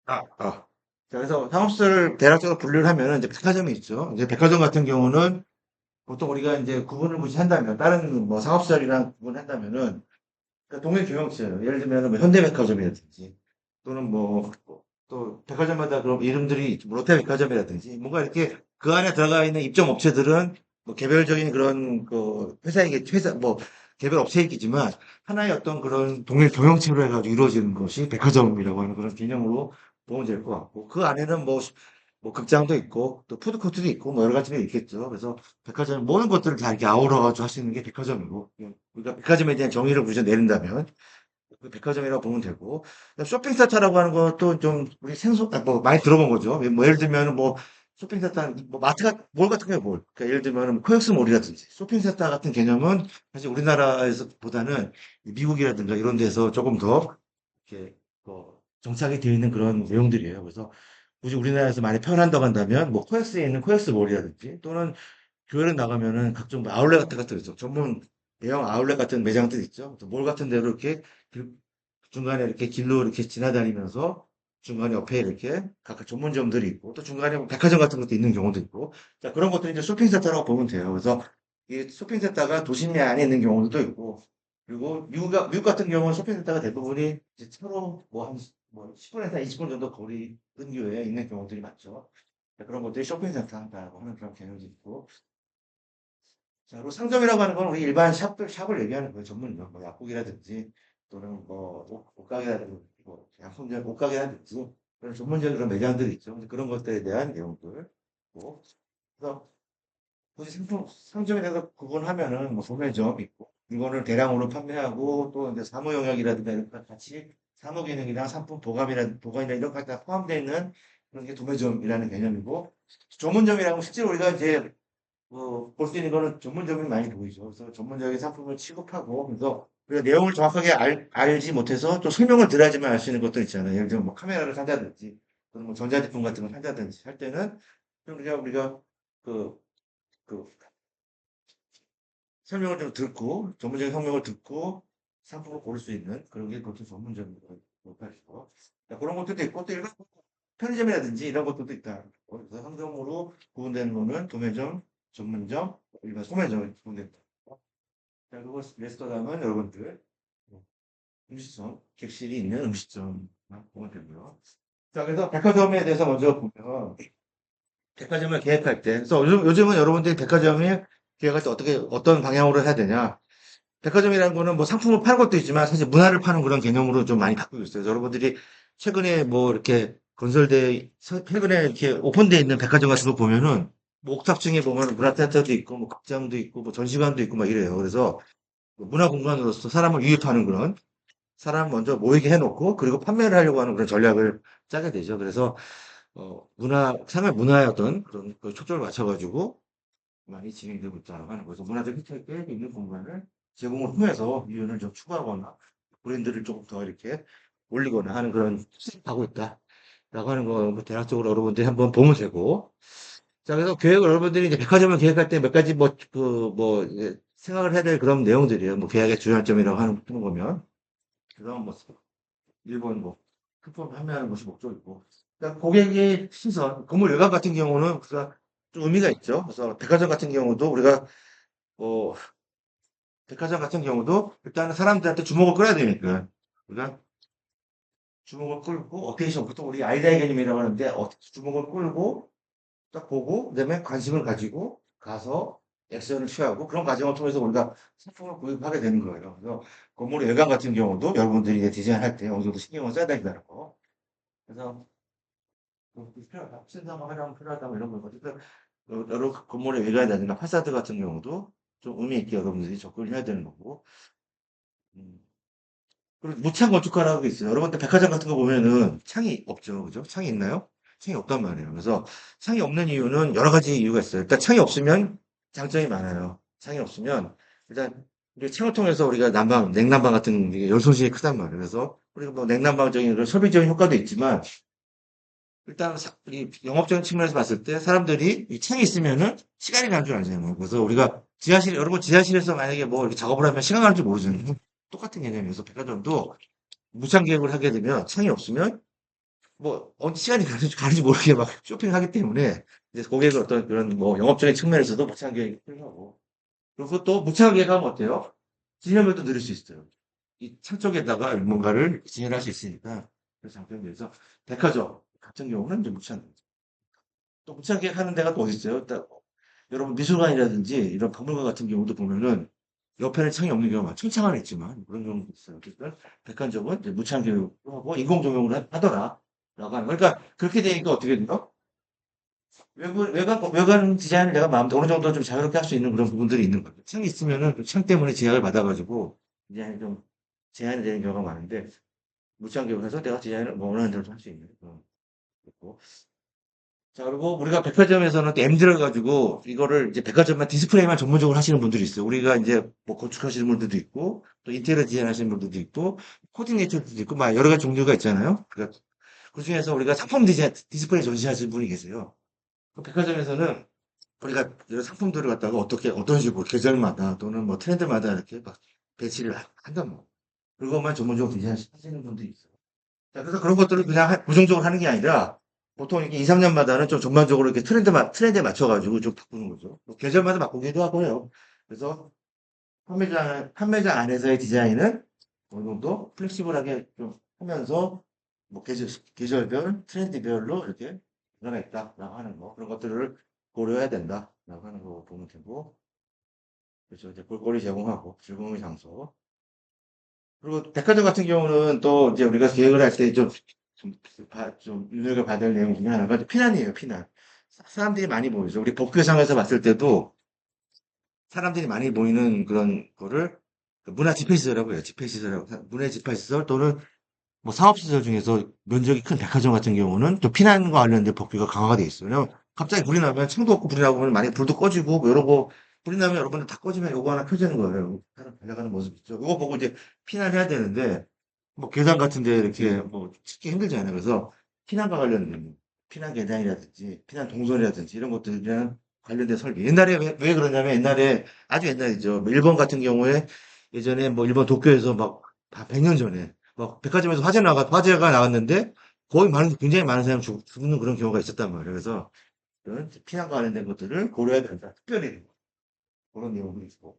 자, 그래서 상업시설을 대략적으로 분류를 하면은 이제 백화점이 있죠. 이제 백화점 같은 경우는 보통 우리가 이제 구분을 굳이 한다면, 다른 뭐 상업시설이랑 구분한다면은, 그러니까 동일 경영체예요. 예를 들면 뭐 현대백화점이라든지, 또는 또 백화점마다 그런 이름들이 뭐 롯데백화점이라든지, 뭔가 이렇게 그 안에 들어가 있는 입점 업체들은 뭐 개별적인 그런 그 회사, 뭐 개별 업체이겠지만, 하나의 어떤 그런 동일 경영체로 해가지고 이루어지는 것이 백화점이라고 하는 그런 개념으로 보면 될 것 같고, 그 안에는 뭐 극장도 있고, 또 푸드코트도 있고, 뭐 여러 가지가 있겠죠. 그래서 백화점 모든 것들을 다 이렇게 아우러가지고 할 수 있는 게 백화점이고, 우리가 백화점에 대한 정의를 굳이 내린다면 그 백화점이라고 보면 되고, 쇼핑센터라고 하는 것도 좀 우리 뭐 많이 들어본 거죠. 뭐 예를 들면 뭐 쇼핑센터, 뭐 마트가 몰 같은 게 뭘? 그러니까 예를 들면 코엑스몰이라든지 쇼핑센터 같은 개념은 사실 우리나라에서 보다는 미국이라든가 이런 데서 조금 더 이렇게 정착이 되어 있는 그런 내용들이에요. 그래서 굳이 우리나라에서 많이 표현한다고 한다면 뭐 코엑스에 있는 코엑스몰이라든지 또는 교회를 나가면은 각종 뭐 아울렛 같은 것들 있죠. 전문 대형 아울렛 같은 매장들 있죠. 또몰 같은 데로 이렇게 중간에 이렇게 길로 이렇게 지나다니면서 중간에 옆에 이렇게 각각 전문점들이 있고 또 중간에 뭐 백화점 같은 것도 있는 경우도 있고 자 그런 것들이 이제 쇼핑센터라고 보면 돼요. 그래서 이 쇼핑센터가 도심 안에 있는 경우도 있고 그리고 미국 같은 경우는 쇼핑센터가 대부분이 이제 차로 뭐 10분에서 20분 정도 거리 근교에 있는 경우들이 많죠. 자, 그런 것들이 쇼핑센터라고 하는 그런 개념이 있고 자, 그리고 상점이라고 하는 건 우리 일반 샵을 얘기하는 거예요. 전문점, 뭐 약국이라든지 또는 뭐 옷가게라든지 뭐 양품점 옷가게라든지 그런 전문적인 그런 매장들이 있죠. 그런 것들에 대한 내용들. 뭐, 그래서 굳이 상점에 대해서 구분하면은 뭐 소매점 있고 물건을 대량으로 판매하고 또 이제 사무 영역이라든가 이런 것 같이 사무 기능이나 상품 보관이나 이런 것까지 다 포함되어 있는 그런 게 도매점이라는 개념이고 전문점이라고 실제로 우리가 이제 볼 수 있는 거는 전문점이 많이 보이죠. 그래서 전문적인 상품을 취급하고, 그래서 우리가 내용을 정확하게 알지 못해서 또 설명을 들어야지만 알 수 있는 것들 있잖아요. 예를 들면 뭐 카메라를 산다든지, 또는 뭐 전자제품 같은 걸 산다든지 할 때는, 좀 우리가 그, 그 설명을 좀 듣고, 전문적인 설명을 듣고 상품을 고를 수 있는 그런 게 보통 전문점이라고 하시고, 그런 것들도 있고, 또 일반 편의점이라든지 이런 것들도 있다. 그래서 상점으로 구분되는 거는 도매점, 전문점, 일반 소매점을 구분된다. 자, 그리고 레스토랑은 여러분들 음식점, 객실이 있는 음식점 보면 되고요. 자, 그래서 백화점에 대해서 먼저 보면 백화점을 계획할 때, 그래서 요즘은 여러분들이 백화점을 계획할 때 어떤 방향으로 해야 되냐? 백화점이라는 거는 뭐 상품을 파는 것도 있지만 사실 문화를 파는 그런 개념으로 좀 많이 바뀌고 있어요. 여러분들이 최근에 뭐 이렇게 최근에 이렇게 오픈되어 있는 백화점 같은 거 보면은 뭐 옥탑층에 보면 문화센터도 있고 뭐 극장도 있고 뭐 전시관도 있고 막 이래요. 그래서 문화 공간으로서 사람을 유입하는 그런 사람 먼저 모이게 해놓고 그리고 판매를 하려고 하는 그런 전략을 짜게 되죠. 그래서 상할 문화의 어떤 그런 그 초점을 맞춰가지고 많이 진행되고 있다고 하는 거죠. 문화적 혜택이 있는 공간을 제공을 통해서 이윤을 좀 추구하거나 브랜드를 조금 더 이렇게 올리거나 하는 그런 하고 있다라고 하는 거 뭐 대략적으로 여러분들이 한번 보면 되고 자 그래서 계획을 여러분들이 이제 백화점을 계획할 때 몇 가지 생각을 해야 될 그런 내용들이에요. 뭐 계약의 주요점이라고 하는 거면 그다음 뭐 일본 뭐 쿠폰 판매하는 것이 목적이고 그러니까 고객의 시선 건물 외관 같은 경우는 그가 좀 의미가 있죠. 그래서 백화점 같은 경우도 우리가 뭐 백화점 같은 경우도 일단은 사람들한테 주목을 끌어야 되니까. 그러니까 주목을 끌고 어테이션, 보통 우리 아이다이 개념이라고 하는데 주목을 끌고 딱 보고 그다음에 관심을 가지고 가서 액션을 취하고 그런 과정을 통해서 우리가 상품을 구입하게 되는 거예요. 그래서 건물의 외관 같은 경우도 여러분들이 이제 디자인할 때 어느 정도 신경을 써야 된다는 거. 그래서 뭐 필요하다, 신상화 하려면 필요하다 뭐 이런 거. 어쨌든 여러 건물의 외관이라든가 파사드 같은 경우도 좀 의미 있게 여러분들이 접근을 해야 되는 거고. 음. 그리고 무창 건축가라고 있어요. 여러분들 백화점 같은 거 보면은 창이 없죠. 그죠? 창이 있나요? 창이 없단 말이에요. 그래서 창이 없는 이유는 여러 가지 이유가 있어요. 일단 창이 없으면 장점이 많아요. 창이 없으면 일단 우리 창을 통해서 우리가 냉난방 같은 게 열 손실이 크단 말이에요. 그래서 우리가 뭐 냉난방적인 그런 설비적인 효과도 있지만 일단 이 영업적인 측면에서 봤을 때 사람들이 이 창이 있으면은 시간이 가는 줄 알잖아요. 그래서 우리가 여러분 지하실에서 만약에 뭐 이렇게 작업을 하면 시간 가는 줄 모르잖아요. 똑같은 개념이어서 백화점도 무창 계획을 하게 되면 창이 없으면 뭐, 시간이 가는지 모르게 막 쇼핑하기 때문에, 이제 고객의 어떤 그런 뭐 영업적인 측면에서도 무창 계획이 필요하고, 그리고 또 무창 계획하면 어때요? 진행도 늘릴 수 있어요. 이 창 쪽에다가 뭔가를 진행할 수 있으니까, 그 장점에 대해서, 백화점 같은 경우는 이제 무창, 또 무창 계획하는 데가 또 어디 있어요? 여러분 미술관이라든지 이런 박물관 같은 경우도 보면은 옆에는 창이 없는 경우가 창창은 있지만 그런 경우도 있어요. 그러니까 백화점은 이제 무창 교육을 하고 인공 조명을 하더라. 라고 하는 거. 그러니까 그렇게 되니까 어떻게 돼요? 외관 디자인을 내가 마음대로 어느 정도 좀 자유롭게 할 수 있는 그런 부분들이 있는 거죠. 창이 있으면은 그 창 때문에 제약을 받아가지고 디자인이 좀 제한이 되는 경우가 많은데 무창 교육에서 내가 디자인을 뭐 원하는 대로 할 수 있는 그런 거 있고. 자, 그리고 우리가 백화점에서는 또 M 들어가지고 이거를 이제 백화점만 디스플레이만 전문적으로 하시는 분들이 있어요. 우리가 이제 뭐 건축하시는 분들도 있고 또 인테리어 디자인 하시는 분들도 있고 코디네이터도 있고 막 여러 가지 종류가 있잖아요. 그러니까 그 중에서 우리가 상품 디자인 디스플레이 전시하시는 분이 계세요. 그 백화점에서는 우리가 이런 상품들을 갖다가 어떻게 어떤 식으로 계절마다 또는 뭐 트렌드마다 이렇게 막 배치를 한단 말이에요. 그것만 전문적으로 디자인하시는 분들이 있어요. 자, 그래서 그런 것들을 그냥 부정적으로 하는 게 아니라 보통 이렇게 2, 3년마다는 좀 전반적으로 이렇게 트렌드에 맞춰가지고 좀 바꾸는 거죠. 뭐 계절마다 바꾸기도 하고요. 그래서 판매자 안에서의 디자인은 어느 정도 플렉시블하게 좀 하면서 뭐 계절별, 트렌드별로 이렇게 변화가 있다라고 하는 거. 그런 것들을 고려해야 된다라고 하는 거 보면 되고. 그렇죠. 이제 볼거리 제공하고 즐거움의 장소. 그리고 백화점 같은 경우는 또 이제 우리가 계획을 할 때 좀 눈여겨봐야 될 내용 중에 하나가 피난이에요, 피난. 사람들이 많이 모이죠. 우리 법규상에서 봤을 때도 사람들이 많이 모이는 그런 거를 그 문화 집회시설이라고 해요. 집회시설이라고. 문화 집회시설 또는 뭐 사업시설 중에서 면적이 큰 백화점 같은 경우는 또 피난과 관련된 법규가 강화가 돼 있어요. 왜냐면 갑자기 불이 나면 창도 없고 불이 나고 만약에 불도 꺼지고 뭐 이런 거 불이 나면 여러분들 다 꺼지면 요거 하나 켜지는 거예요. 사람 달려가는 모습 있죠. 이거 보고 이제 피난해야 되는데 뭐 계단 같은 데 이렇게 뭐 찾기 힘들잖아요. 그래서 피난과 관련된 피난 계단이라든지 피난 동선이라든지 이런 것들이랑 관련된 설비. 옛날에 왜 그러냐면 옛날에 아주 옛날이죠. 뭐 일본 같은 경우에 예전에 뭐 일본 도쿄에서 막 100년 전에 막 백화점에서 화재가 나왔는데 거의 굉장히 많은 사람이 죽는 그런 경우가 있었단 말이에요. 그래서 그런 피난과 관련된 것들을 고려해야 된다. 특별히 그런 내용도 있고.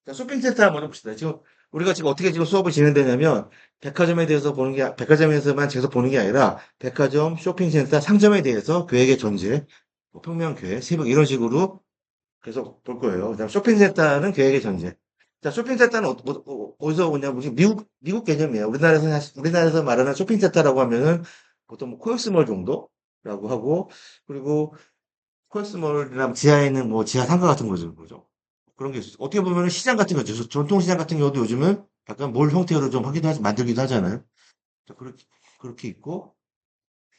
자, 쇼핑센터 한번 해봅시다. 지금 우리가 지금 어떻게 지금 수업을 진행되냐면 백화점에 대해서 백화점에서만 계속 보는 게 아니라 백화점, 쇼핑센터, 상점에 대해서 계획의 전제, 뭐 평면 계획, 새벽 이런 식으로 계속 볼 거예요. 그다음 쇼핑센터는 계획의 전제. 자, 쇼핑센터는 어디서 오냐면 지금 미국 개념이에요. 우리나라에서 말하는 쇼핑센터라고 하면은 보통 뭐 코엑스몰 정도라고 하고 그리고 코엑스몰이나 지하에 있는 뭐 지하 상가 같은 거죠. 그런 게 있어요. 어떻게 보면 시장 같은 거죠. 전통시장 같은 경우도 요즘은 약간 몰 형태로 좀 만들기도 하잖아요. 자, 그렇게 있고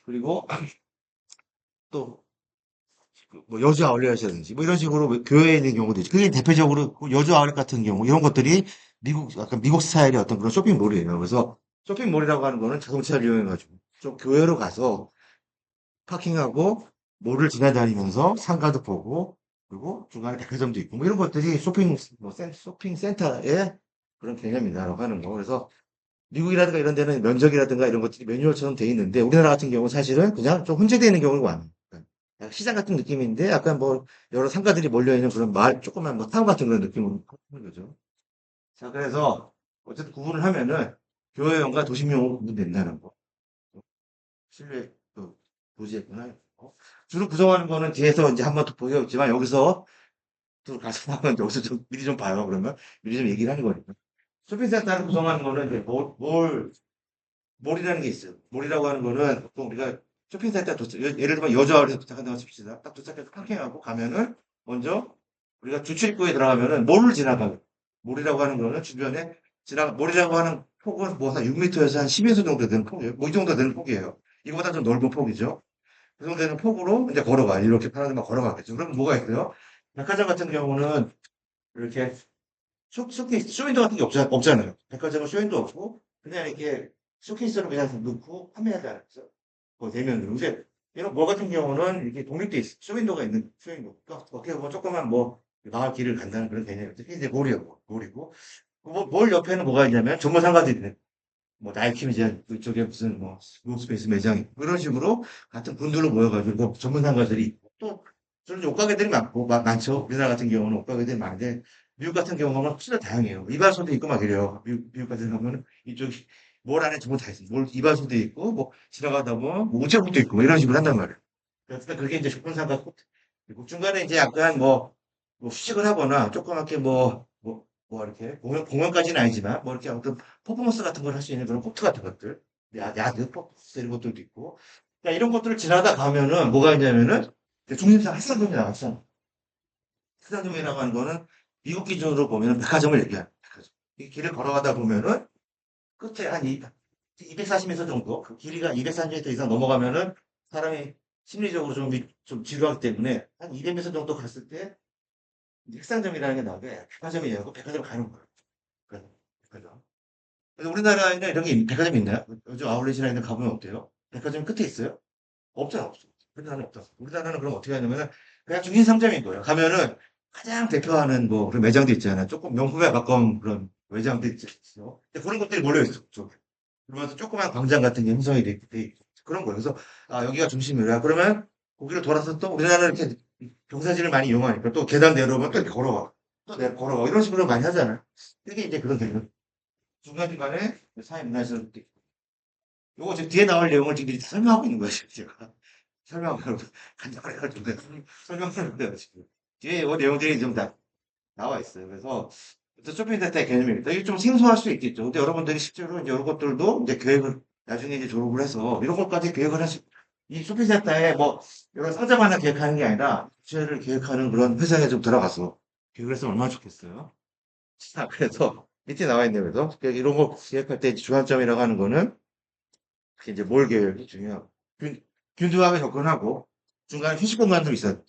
그리고 또 뭐 여주 아울렛이라든지 뭐 이런 식으로 교외에 있는 경우도 있죠. 그게 대표적으로 그 여주 아울렛 같은 경우 이런 것들이 약간 미국 스타일의 어떤 그런 쇼핑몰이에요. 그래서 쇼핑몰이라고 하는 거는 자동차를 이용해가지고 좀 교외로 가서 파킹하고 몰을 지나다니면서 상가도 보고 그리고 중간에 백화점도 있고 뭐 이런 것들이 쇼핑 센터의 그런 개념이다라고 하는 거. 그래서 미국이라든가 이런 데는 면적이라든가 이런 것들이 매뉴얼처럼 돼 있는데 우리나라 같은 경우는 사실은 그냥 좀 혼재되어 있는 경우가 많아요. 그러니까 약간 시장 같은 느낌인데 약간 뭐 여러 상가들이 몰려있는 그런 조그만 뭐 타운 같은 그런 느낌으로 하는 거죠. 자, 그래서 어쨌든 구분을 하면은 교외용과 도심용으로 구분된다는 거. 실내 그 도시했구나. 주로 구성하는 거는 뒤에서 이제 한번 더 보여줬지만 여기서 또 가서 한번 여기서 좀 미리 좀 봐요. 그러면 미리 좀 얘기를 하는 거니까. 쇼핑센터를 구성하는 거는 이제 몰이라는 게 있어요. 몰이라고 하는 거는 보통 우리가 쇼핑센터 예를 들면 여주아울에서 도착한다고 칩시다. 딱 도착해서 파킹하고 가면은 먼저 우리가 주출입구에 들어가면은 몰을 지나가요. 몰이라고 하는 거는 주변에 몰이라고 하는 폭은 뭐 한 6m에서 한 10m 정도 되는 폭이에요. 뭐 이 정도 되는 폭이에요. 이거보다 좀 넓은 폭이죠. 그 정도 되는 폭으로 이제 걸어가. 이렇게 사람들만 걸어가겠죠. 그럼 뭐가 있어요? 백화점 같은 경우는 이렇게 쇼윈도 같은 게 없잖아요. 백화점은 쇼윈도 없고, 그냥 이렇게 쇼케이스로 그냥 넣고 판매하지 않았죠. 그 대면으로. 근데 이런 뭐 같은 경우는 이렇게 독립돼 있어. 쇼윈도가 있는 쇼윈도. 그러니까 어떻게 보면 조그만 뭐 마을 길을 간다는 그런 개념이죠. 이게 이제 몰이고. 뭘 옆에는 뭐가 있냐면 전문 상가들이 있네. 뭐 나이키 매장, 이쪽에 무슨 뭐 노스페이스 매장 있고 이런 식으로 같은 분들로 모여가지고 전문 상가들이 있고 또 저런 옷가게들이 많고 많죠. 우리나라 같은 경우는 옷가게들이 많은데 미국 같은 경우는 훨씬 더 다양해요. 이발소도 있고 막 이래요. 미국 같은 경우는 이쪽이 뭘 안에 전부 다 있어요. 뭘 이발소도 있고 뭐 지나가다 보면 뭐 우체국도 있고 뭐 이런 식으로 한단 말이에요. 그래서 그게 이제 조건상가 코트. 그리고 중간에 이제 약간 뭐 휴식을 하거나 조그맣게 이렇게 공연까지는 아니지만 뭐 이렇게 아무튼 퍼포먼스 같은 걸 할 수 있는 그런 코트 같은 것들. 야드 퍼포먼스 이런 것들도 있고. 그러니까 이런 것들을 지나다 가면은 뭐가 있냐면은 중심상 해상점이 나왔어. 해상점이라고 하는 거는 미국 기준으로 보면은 백화점을 얘기하는 백화점. 이 길을 걸어가다 보면은 끝에 한 240m 정도, 그 길이가 240m 이상 넘어가면은 사람이 심리적으로 좀 지루하기 때문에 한 200m 정도 갔을 때 핵상점이라는 게 나오게 백화점이라고 백화점 가는 거예요. 백화점. 백화점. 그래서 우리나라에는 이런 게 백화점이 있나요? 요즘 아울렛이나 이런 데 가보면 어때요? 백화점 끝에 있어요? 없잖아, 없어. 우리나라는 없다. 우리나라는 그럼 어떻게 하냐면은 그냥 중심 상점인 거예요. 가면은 가장 대표하는 뭐 그런 매장도 있잖아요. 조금 명품에 가까운 그런 매장도 있죠. 근데 그런 것들이 몰려있어. 그러면서 조그만 광장 같은 게 형성이 돼 있고 그런 거예요. 그래서 여기가 중심이라 그러면 거기를 돌아서 또 우리나라는 이렇게 경사진을 많이 이용하니까 또 계단 내려오면 또 이렇게 걸어와. 또 내려 걸어와. 이런 식으로 많이 하잖아요. 이게 이제 그런 개념. 중간중간에 사회 문화에서 요거 지금 뒤에 나올 내용을 지금 설명하고 있는 거예요, 지금 제가. 설명하고, 간단해가지고, 설명하는 거예요, 지금. 뒤에 요 내용들이 좀 다 나와 있어요. 그래서, 쇼핑센터의 개념입니다. 이게 좀 생소할 수 있겠죠. 근데 여러분들이 실제로 이제 이런 것들도 이제 계획을, 나중에 이제 졸업을 해서, 이런 것까지 계획을 이 쇼핑센터에 뭐, 이런 상점 하나 계획하는 게 아니라, 주체를 계획하는 그런 회사에 좀 들어가서, 계획을 했으면 얼마나 좋겠어요. 자, 그래서, 밑에 나와 있네요. 그래서, 이런 거 계획할 때 주안점이라고 하는 거는, 특히 이제 몰 계획이 중요하고, 균, 균등하게 접근하고, 중간에 휴식 공간도 있어요.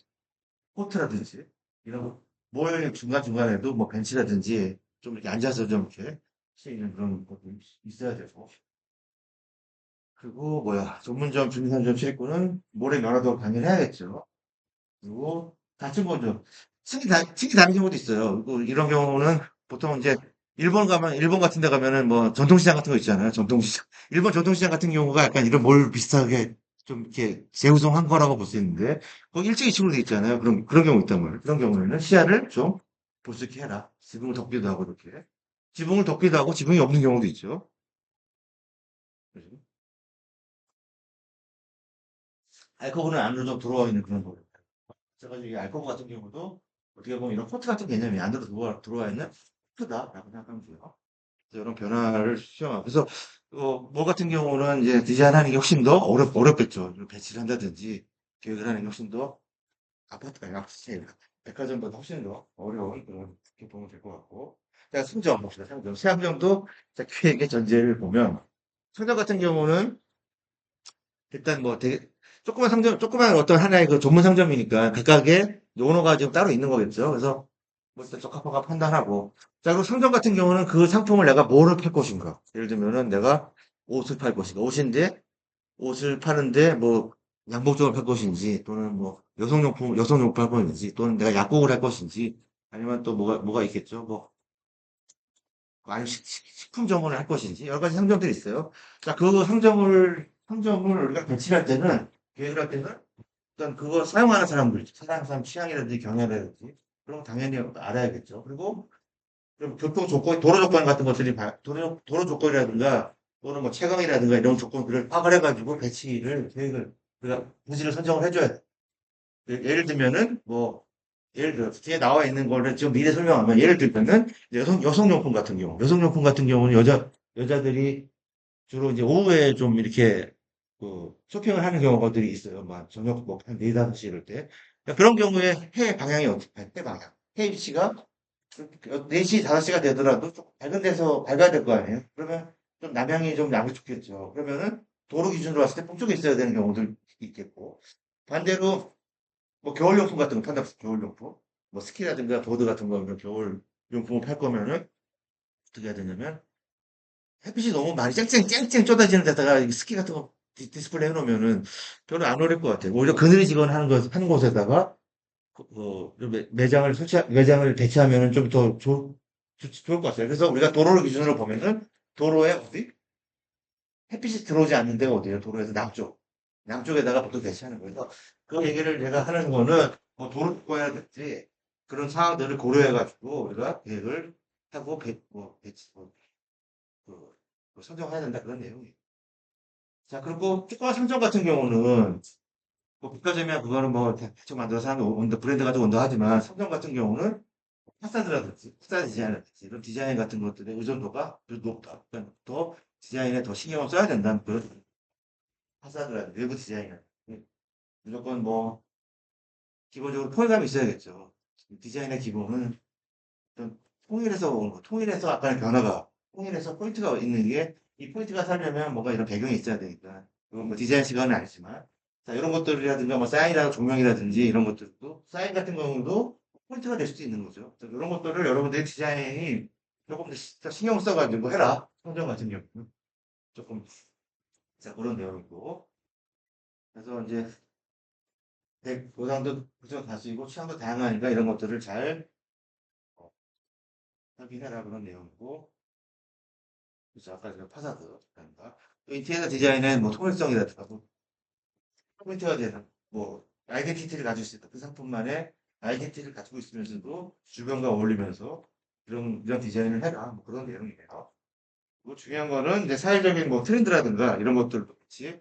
코트라든지, 이런 거, 몰 중간중간에도 뭐 벤치라든지, 좀 이렇게 앉아서 좀 이렇게 할 수 있는 그런 것도 있어야 되고. 그리고 전문점 중상점 출입구는 몰의 면허도 당연히 해야겠죠. 그리고 닫힌 건좀 층이 다른 경우도 있어요. 이런 경우는 보통 이제 일본 같은 데 가면은 뭐 전통시장 같은 거 있잖아요. 전통시장. 일본 전통시장 같은 경우가 약간 이런 몰 비슷하게 좀 이렇게 재구성한 거라고 볼 수 있는데 거기 1층, 2층으로 돼 있잖아요. 그런 경우 있단 말이에요. 그런 경우에는 시야를 좀 볼 수 있게 해라. 지붕을 덮기도 하고 이렇게. 지붕을 덮기도 하고 지붕이 없는 경우도 있죠. 그죠? 알코올은 안으로 좀 들어와 있는 그런 거예요. 그래가지고 이 알코올 같은 경우도 어떻게 보면 이런 코트 같은 개념이 안으로 들어와 있는 코트다라고 생각하면 돼요. 그래서 이런 변화를 수정하고 그래서 뭐 같은 경우는 이제 디자인하는 게 훨씬 더 어렵겠죠. 배치를 한다든지 계획을 하는 게 훨씬 더 백화점보다 훨씬 더 어려운 그렇게 보면 될 것 같고. 자, 상점 봅시다. 상점. 상점도 자, 계획의 전제를 보면 상점 같은 경우는 일단 뭐 되게 조그만 어떤 하나의 그 전문 상점이니까 각각의 오너가 좀 따로 있는 거겠죠. 그래서 뭐 일단 적합하가 판단하고. 자, 그리고 상점 같은 경우는 그 상품을 내가 뭐를 팔 것인가. 예를 들면은 내가 옷을 팔 것인가. 옷을 파는데 뭐 양복점을 팔 것인지 또는 뭐 여성용품 팔 것인지 또는 내가 약국을 할 것인지 아니면 또 뭐가 있겠죠. 아니면 식품 전문을 할 것인지 여러 가지 상점들이 있어요. 자, 그 상점을 우리가 배치할 때는 계획을 할 때는 일단 그거 사용하는 사람들, 사용하는 사람 취향이라든지 경향이라든지 그런 거 당연히 알아야겠죠. 그리고 좀 교통 조건, 도로 조건 같은 것들이 도로 조건이라든가 또는 뭐 채광이라든가 이런 조건들을 파악을 해가지고 계획을 우리가 부지를 선정을 해줘야 돼. 예를 들면은 예를 들어 뒤에 나와 있는 거를 지금 미리 설명하면 예를 들면은 이제 여성용품 같은 경우는 여자들이 주로 이제 오후에 좀 이렇게 그 쇼핑을 하는 경우들이 있어요. 막 저녁 뭐한 4, 5시 이럴 때. 그러니까 그런 경우에 해 방향이 어떻게 해 방향. 해 위치가 4시, 5시가 되더라도 좀 밝은 데서 밝아야 될 거 아니에요? 그러면 좀 남향이 좀 양이 좋겠죠. 그러면은 도로 기준으로 봤을 때 북쪽에 있어야 되는 경우도 있겠고. 반대로 뭐 겨울용품 같은 거 판다, 겨울용품. 뭐 스키라든가 보드 같은 거, 이런 겨울용품을 팔 거면은 어떻게 해야 되냐면 햇빛이 너무 많이 쨍쨍 쏟아지는 데다가 이 스키 같은 거 디스플레이 해놓으면은 별로 안 어울릴 것 같아요. 오히려 그늘지거나 하는 곳에다가 매장을 배치하면은 좀 더 좋을 것 같아요. 그래서 우리가 도로를 기준으로 보면은 도로에 어디? 햇빛이 들어오지 않는 데가 어디예요? 도로에서 남쪽. 남쪽에다가 보통 배치하는 거예요. 그래서 그 얘기를 제가 하는 거는 뭐 도로 특화라든지 그런 사항들을 고려해가지고 우리가 계획을 하고 배치, 그, 선정해야 된다 그런 내용이에요. 자, 그리고 특화 상점 같은 경우는 뭐 국가점이야 그거는 뭐 대충 만들어서 하는 브랜드 가지고 온다하지만 상점 같은 경우는 파사드라든지 파사드 디자인이라든지 이런 디자인 같은 것들의 의존도가 더 높다. 그러니까 더 디자인에 더 신경을 써야 된다는 그런 파사드라든지 외부 디자인은 무조건 뭐 기본적으로 통일감이 있어야겠죠. 디자인의 기본은 좀 통일해서 온 거, 통일해서 약간의 변화가, 통일해서 포인트가 있는 게, 이 포인트가 살려면 뭔가 이런 배경이 있어야 되니까. 그건 뭐 디자인 시간은 아니지만. 자, 이런 것들이라든가 뭐 사인이나 조명이라든지 이런 것들도, 사인 같은 경우도 포인트가 될 수도 있는 거죠. 그래서 이런 것들을 여러분들이 디자인이 조금 더 신경 써가지고 해라. 성정 같은 경우는. 조금, 자, 그런 내용이고. 그래서 이제, 보상도 그저 다수이고 취향도 다양하니까 이런 것들을 잘 어, 확인해라 그런 내용이고. 그래서 아까 그 파사드라든가 또 인테리어 디자인은 뭐 통일성이라든가 뭐 포인트가 되는 뭐 아이덴티티를 가질 수 있다. 그 상품만의 아이덴티티를 가지고 있으면서도 주변과 어울리면서 이런 디자인을 해라. 뭐 그런 내용이에요. 뭐 중요한 거는 이제 사회적인 뭐 트렌드라든가 이런 것들도 같이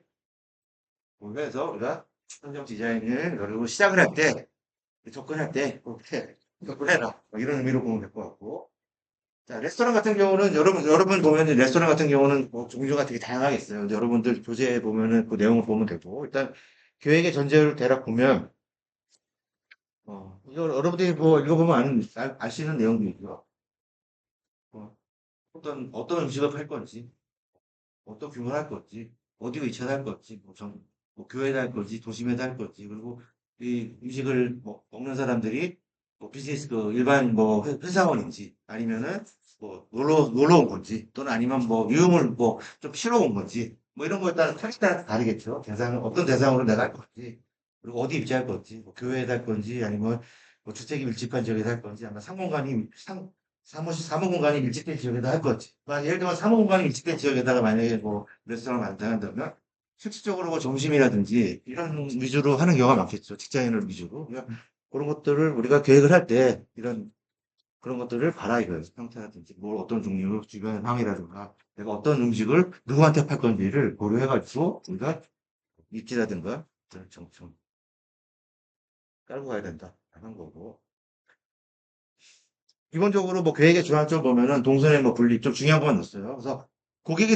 보면서 우리가 선정 디자인을 여러분 시작을 할 때 접근할 때 그렇게 접근해라. 뭐 이런 의미로 보면 될 것 같고. 자, 레스토랑 같은 경우는 여러분 보면 레스토랑 같은 경우는 뭐 종류가 되게 다양하게 있어요. 근데 여러분들 교재에 보면은 그 내용을 보면 되고 일단 계획의 전제를 대략 보면 이거 여러분들이 뭐 읽어보면 알 수 있는 내용도 있고요. 어떤 음식을 팔 건지, 어떤 규모를 할 건지, 어디 위치에 할 건지, 뭐 교회에 할 건지, 도심에 할 건지, 그리고 이 음식을 먹는 사람들이 뭐 비즈니스 그 일반 뭐 회사원인지 아니면은 뭐 놀러 온 건지 또는 아니면 뭐 유흥을 뭐 좀 쉬러 온 건지 뭐 이런 거에 따라 타깃에 따라 다르겠죠. 어떤 대상으로 내가 할 건지 그리고 어디 입지할 건지 뭐 교회에 할 건지 아니면 뭐 주택이 밀집한 지역에 할 건지 아마 사무 공간이 밀집된 지역에다 할 건지. 예를 들면 사무 공간이 밀집된 지역에다가 만약에 뭐 레스토랑을 만든다면 실질적으로 뭐 점심이라든지 이런 위주로 하는 경우가 많겠죠. 직장인을 위주로. 그러니까 그런 것들을 우리가 계획을 할 때 그런 것들을 봐라 이거예요. 형태라든지 뭘 어떤 종류 주변 상황이라든가 내가 어떤 음식을 누구한테 팔 건지를 고려해가지고 우리가 입지라든가 좀 깔고 가야 된다 하는 거고. 기본적으로 뭐 계획의 주안점 보면은 동선의 뭐 분리 좀 중요한 것만 넣었어요. 그래서 고객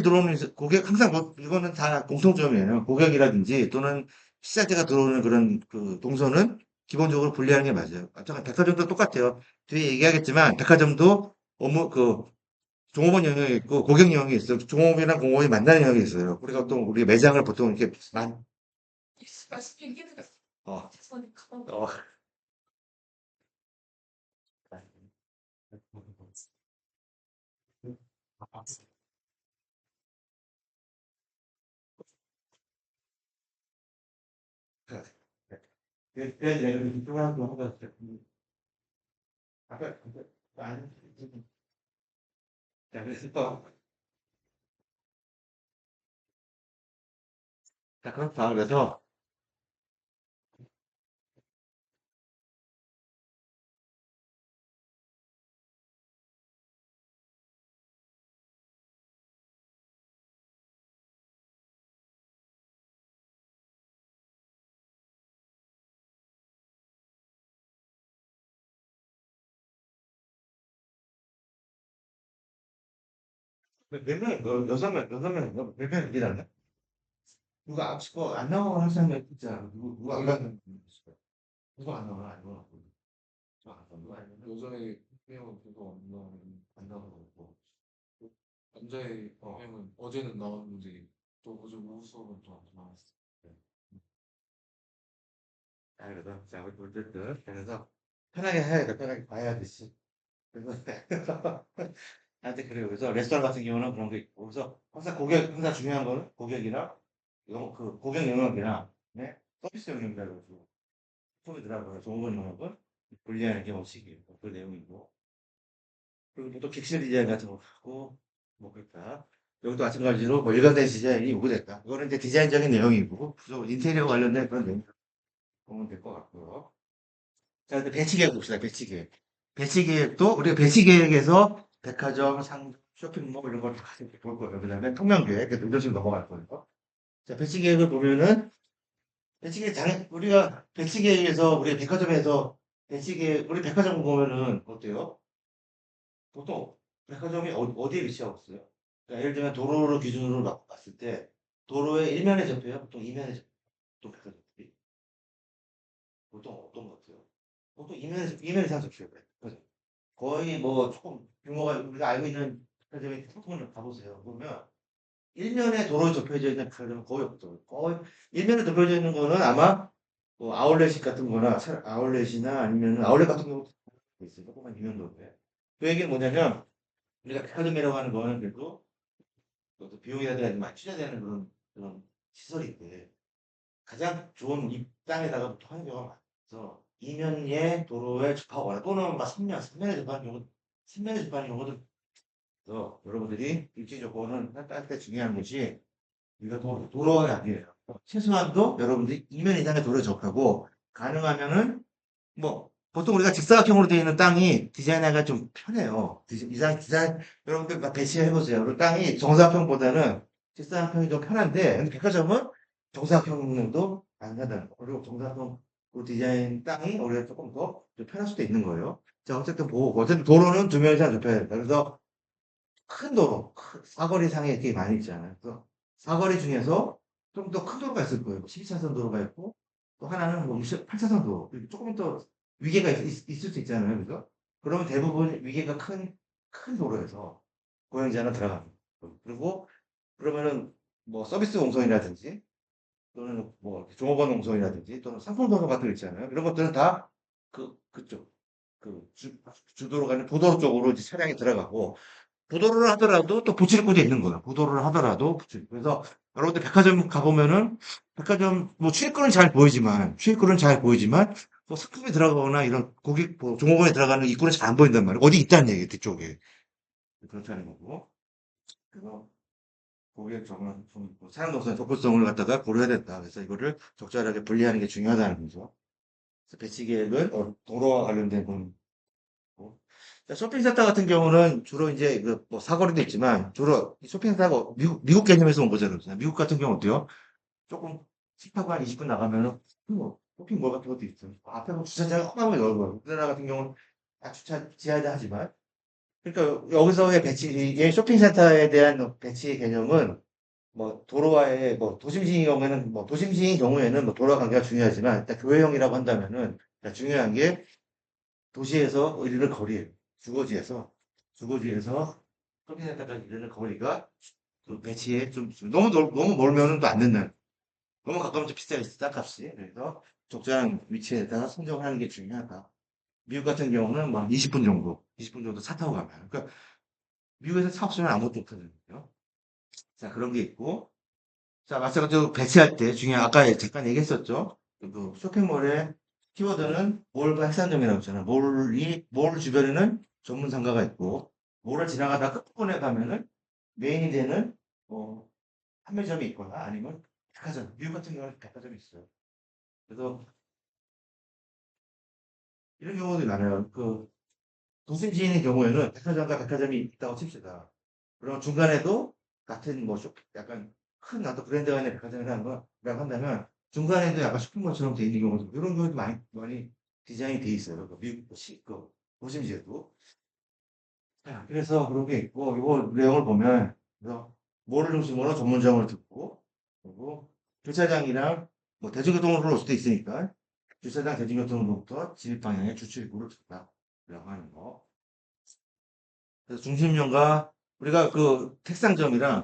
항상 이거는 다 공통점이에요. 고객이라든지 또는 시작대가 들어오는 그런 그 동선은 기본적으로 분리하는 게 맞아요. 잠깐 백화점도 똑같아요. 뒤에 얘기하겠지만 백화점도 업무 그 종업원 영역이 있고 고객 영역이 있어요. 종업이랑 공업이 만나는 영역이 있어요. 우리가 또 우리 매장을 보통 이렇게 어, 어. 그래서 내가 이쪽으로 한번 해봤어요. 아까 안 자, 그래서 자, 그렇다. 그래서 몇 명, 여섯 명인가? 몇 명이 기다려? 누가 앞서 안 나오고 한 사람이 있잖아. 누가 안 나오는 누가 안 나와? 안 나와. 누가 안 나와? 여자의 명은 계속 안 나오는 안 나오고. 남자의 어. 명은 어제는 나왔는데 또 어제 오후 수업은 또 안 나왔어. 자, 그래서, 자, 우리 어쨌든, 그래서, 편하게 해야겠다. 편하게 봐야 되지. 그래서, 하여튼 그래요. 그래서 레스토랑 같은 경우는 그런 게 있고. 그래서 항상 중요한 거는 고객이나, 고객 영역이나, 네? 서비스 영역이라 그러고, 소비들하고 좋은 영역은 분리하는 게 원칙이에요. 그 내용이고. 그리고 또 객실 디자인 같은 거 하고, 뭐, 그렇다. 여기도 마찬가지로 뭐 일관된 디자인이 요구됐다. 이거는 이제 디자인적인 내용이고, 인테리어 관련된 그런 내용 보면 될 것 같고요. 자, 이제 배치 계획 봅시다. 배치 계획. 배치 계획도 우리가 배치 계획에서 백화점, 상점, 쇼핑몰 이런 걸 다 같이 볼 거예요. 그다음에 통면 계획, 이런 식으로 넘어갈 거예요. 자, 배치 계획을 보면은 배치 계획 우리가 배치 계획에서 우리 백화점에서 배치 계획 우리 백화점 보면은 어때요? 보통 백화점이 어디에 위치하고 있어요? 그러니까 예를 들면 도로를 기준으로 봤을 때 도로의 일면에 접해요? 보통 이면에 접해요? 보통 백화점들이 보통 어떤 것 같아요? 보통 이면에 접해요. 백화점. 거의 뭐 조금 규모가 우리가 알고 있는 백화점의 보통을 가보세요. 그러면 일면에 도로에 접혀져 있는 백화점은 거의 없죠. 거의 일면에 접혀져 있는 거는 아마 뭐 아울렛 같은 거나 아울렛이나 아니면 아울렛 같은 경우도 있어요. 조그만 이면도로에. 그 얘기는 뭐냐면 우리가 백화점이라고 하는 거는 그래도 또 비용이라든가 많이 투자되는 그런 시설인데 가장 좋은 이 땅에다가 보통 하는 경우가 많아서 이면에 도로에 접하거나 또는 막 삼면에 접하는 경우 삼면에 접하는 경우도 있어. 여러분들이 입지 조건은 할때 중요한 것이 우리가 도로가 아니에요. 최소한도 여러분들이 이면 이상의 도로에 접하고 가능하면은 뭐 보통 우리가 직사각형으로 되어 있는 땅이 디자인하기가 좀 편해요. 디자인 여러분들 막 배치해 보세요. 그 땅이 정사각형보다는 직사각형이 좀 편한데 근데 백화점은 정사각형도 가능하다는 거. 그리고 정사각형으로 디자인 땅이 우리가 조금 더 좀 편할 수도 있는 거예요. 자 어쨌든 보고 어쨌든 도로는 두 명 이상 좁혀야 된다. 그래서 큰 도로, 사거리 상에 이렇게 많이 있잖아요. 그래서 사거리 중에서 좀 더 큰 도로가 있을 거예요. 12차선 도로가 있고, 또 하나는 뭐 8차선 도로. 조금 더 위계가 있을 수 있잖아요. 그죠? 그러면 대부분 위계가 큰 도로에서 고행자는 들어갑니다. 그리고 그러면은 뭐 서비스 공선이라든지 또는 뭐 종업원 농성이라든지 또는 상품 도로 같은 거 있잖아요. 이런 것들은 다 그쪽 주도로 가는 부도로 쪽으로 이제 차량이 들어가고 부도를 하더라도 또 부출입구도 있는 거예요. 부도를 하더라도 부출입구. 그래서 여러분들 백화점 가보면은 백화점 뭐 출입구는 잘 보이지만 뭐 상품이 들어가거나 이런 고객 뭐 종업원이 들어가는 입구는 잘 안 보인단 말이에요. 어디 있다는 얘기예요. 뒤쪽에 그렇다는 거고. 그래서 고객 정원 사용 동선 접근성을 갖다가 고려해야 된다. 그래서 이거를 적절하게 분리하는 게 중요하다는 거죠. 그래서 배치 계획은 도로와 관련된 건 있고. 자, 쇼핑센터 같은 경우는 주로 이제 그뭐 사거리도 있지만 주로 이 쇼핑센터가 미국 개념에서 온 거잖아요. 미국 같은 경우 어때요? 조금 차 타고 한 20분 나가면은 뭐 쇼핑몰 같은 것도 있어요. 앞에 뭐 주차장이 허가하게 넓어요. 우리나라 같은 경우는 다 주차 지하다 하지만 그러니까 여기서의 배치, 이 쇼핑센터에 대한 배치 개념은 뭐 도로와의 뭐 도심지인 경우에는 뭐 도심지인 경우에는 뭐 도로와 관계가 중요하지만 일단 교외형이라고 한다면은 일단 중요한 게 도시에서 이르는 거리예요. 주거지에서 쇼핑센터까지 이르는 거리가 그 배치에 좀 너무 멀면은 또 안 된다는. 너무 가까우면 좀 비싸겠어, 땅값이. 그래서 적절한 위치에다가 선정하는 게 중요하다. 미국 같은 경우는 막 20분 정도 차 타고 가면. 그러니까 미국에서 차 없으면 아무것도 못하거든요. 자, 그런 게 있고. 자, 마찬가지로 배치할 때 중요한, 아까 잠깐 얘기했었죠. 그 쇼핑몰의 키워드는 몰과 핵산점이라고 했잖아요. 몰 주변에는 전문 상가가 있고, 몰을 지나가다 끝부분에 가면은 메인이 되는, 판매점이 있거나 아니면 백화점, 미국 같은 경우는 백화점이 있어요. 그래서 이런 경우도 많아요. 도심지인의 경우에는 백화점과 백화점이 있다고 칩시다. 그럼 중간에도 같은 뭐 약간 큰 어떤 브랜드가 있는 백화점이라는 거라고 한다면 중간에도 약간 쇼핑몰처럼 돼 있는 경우도 이런 경우도 많이 디자인이 돼 있어요. 미국 도심지에도. 자, 그래서 그런 게 있고 이거 내용을 보면 그래서 뭐를 중심으로 전문점을 듣고 그리고 주차장이랑 뭐 대중교통으로 올 수도 있으니까 주차장 대중교통으로부터 진입 방향의 주출입구를 듣다. 라고 하는 거. 그래서 중심점과 우리가 그 핵상점이나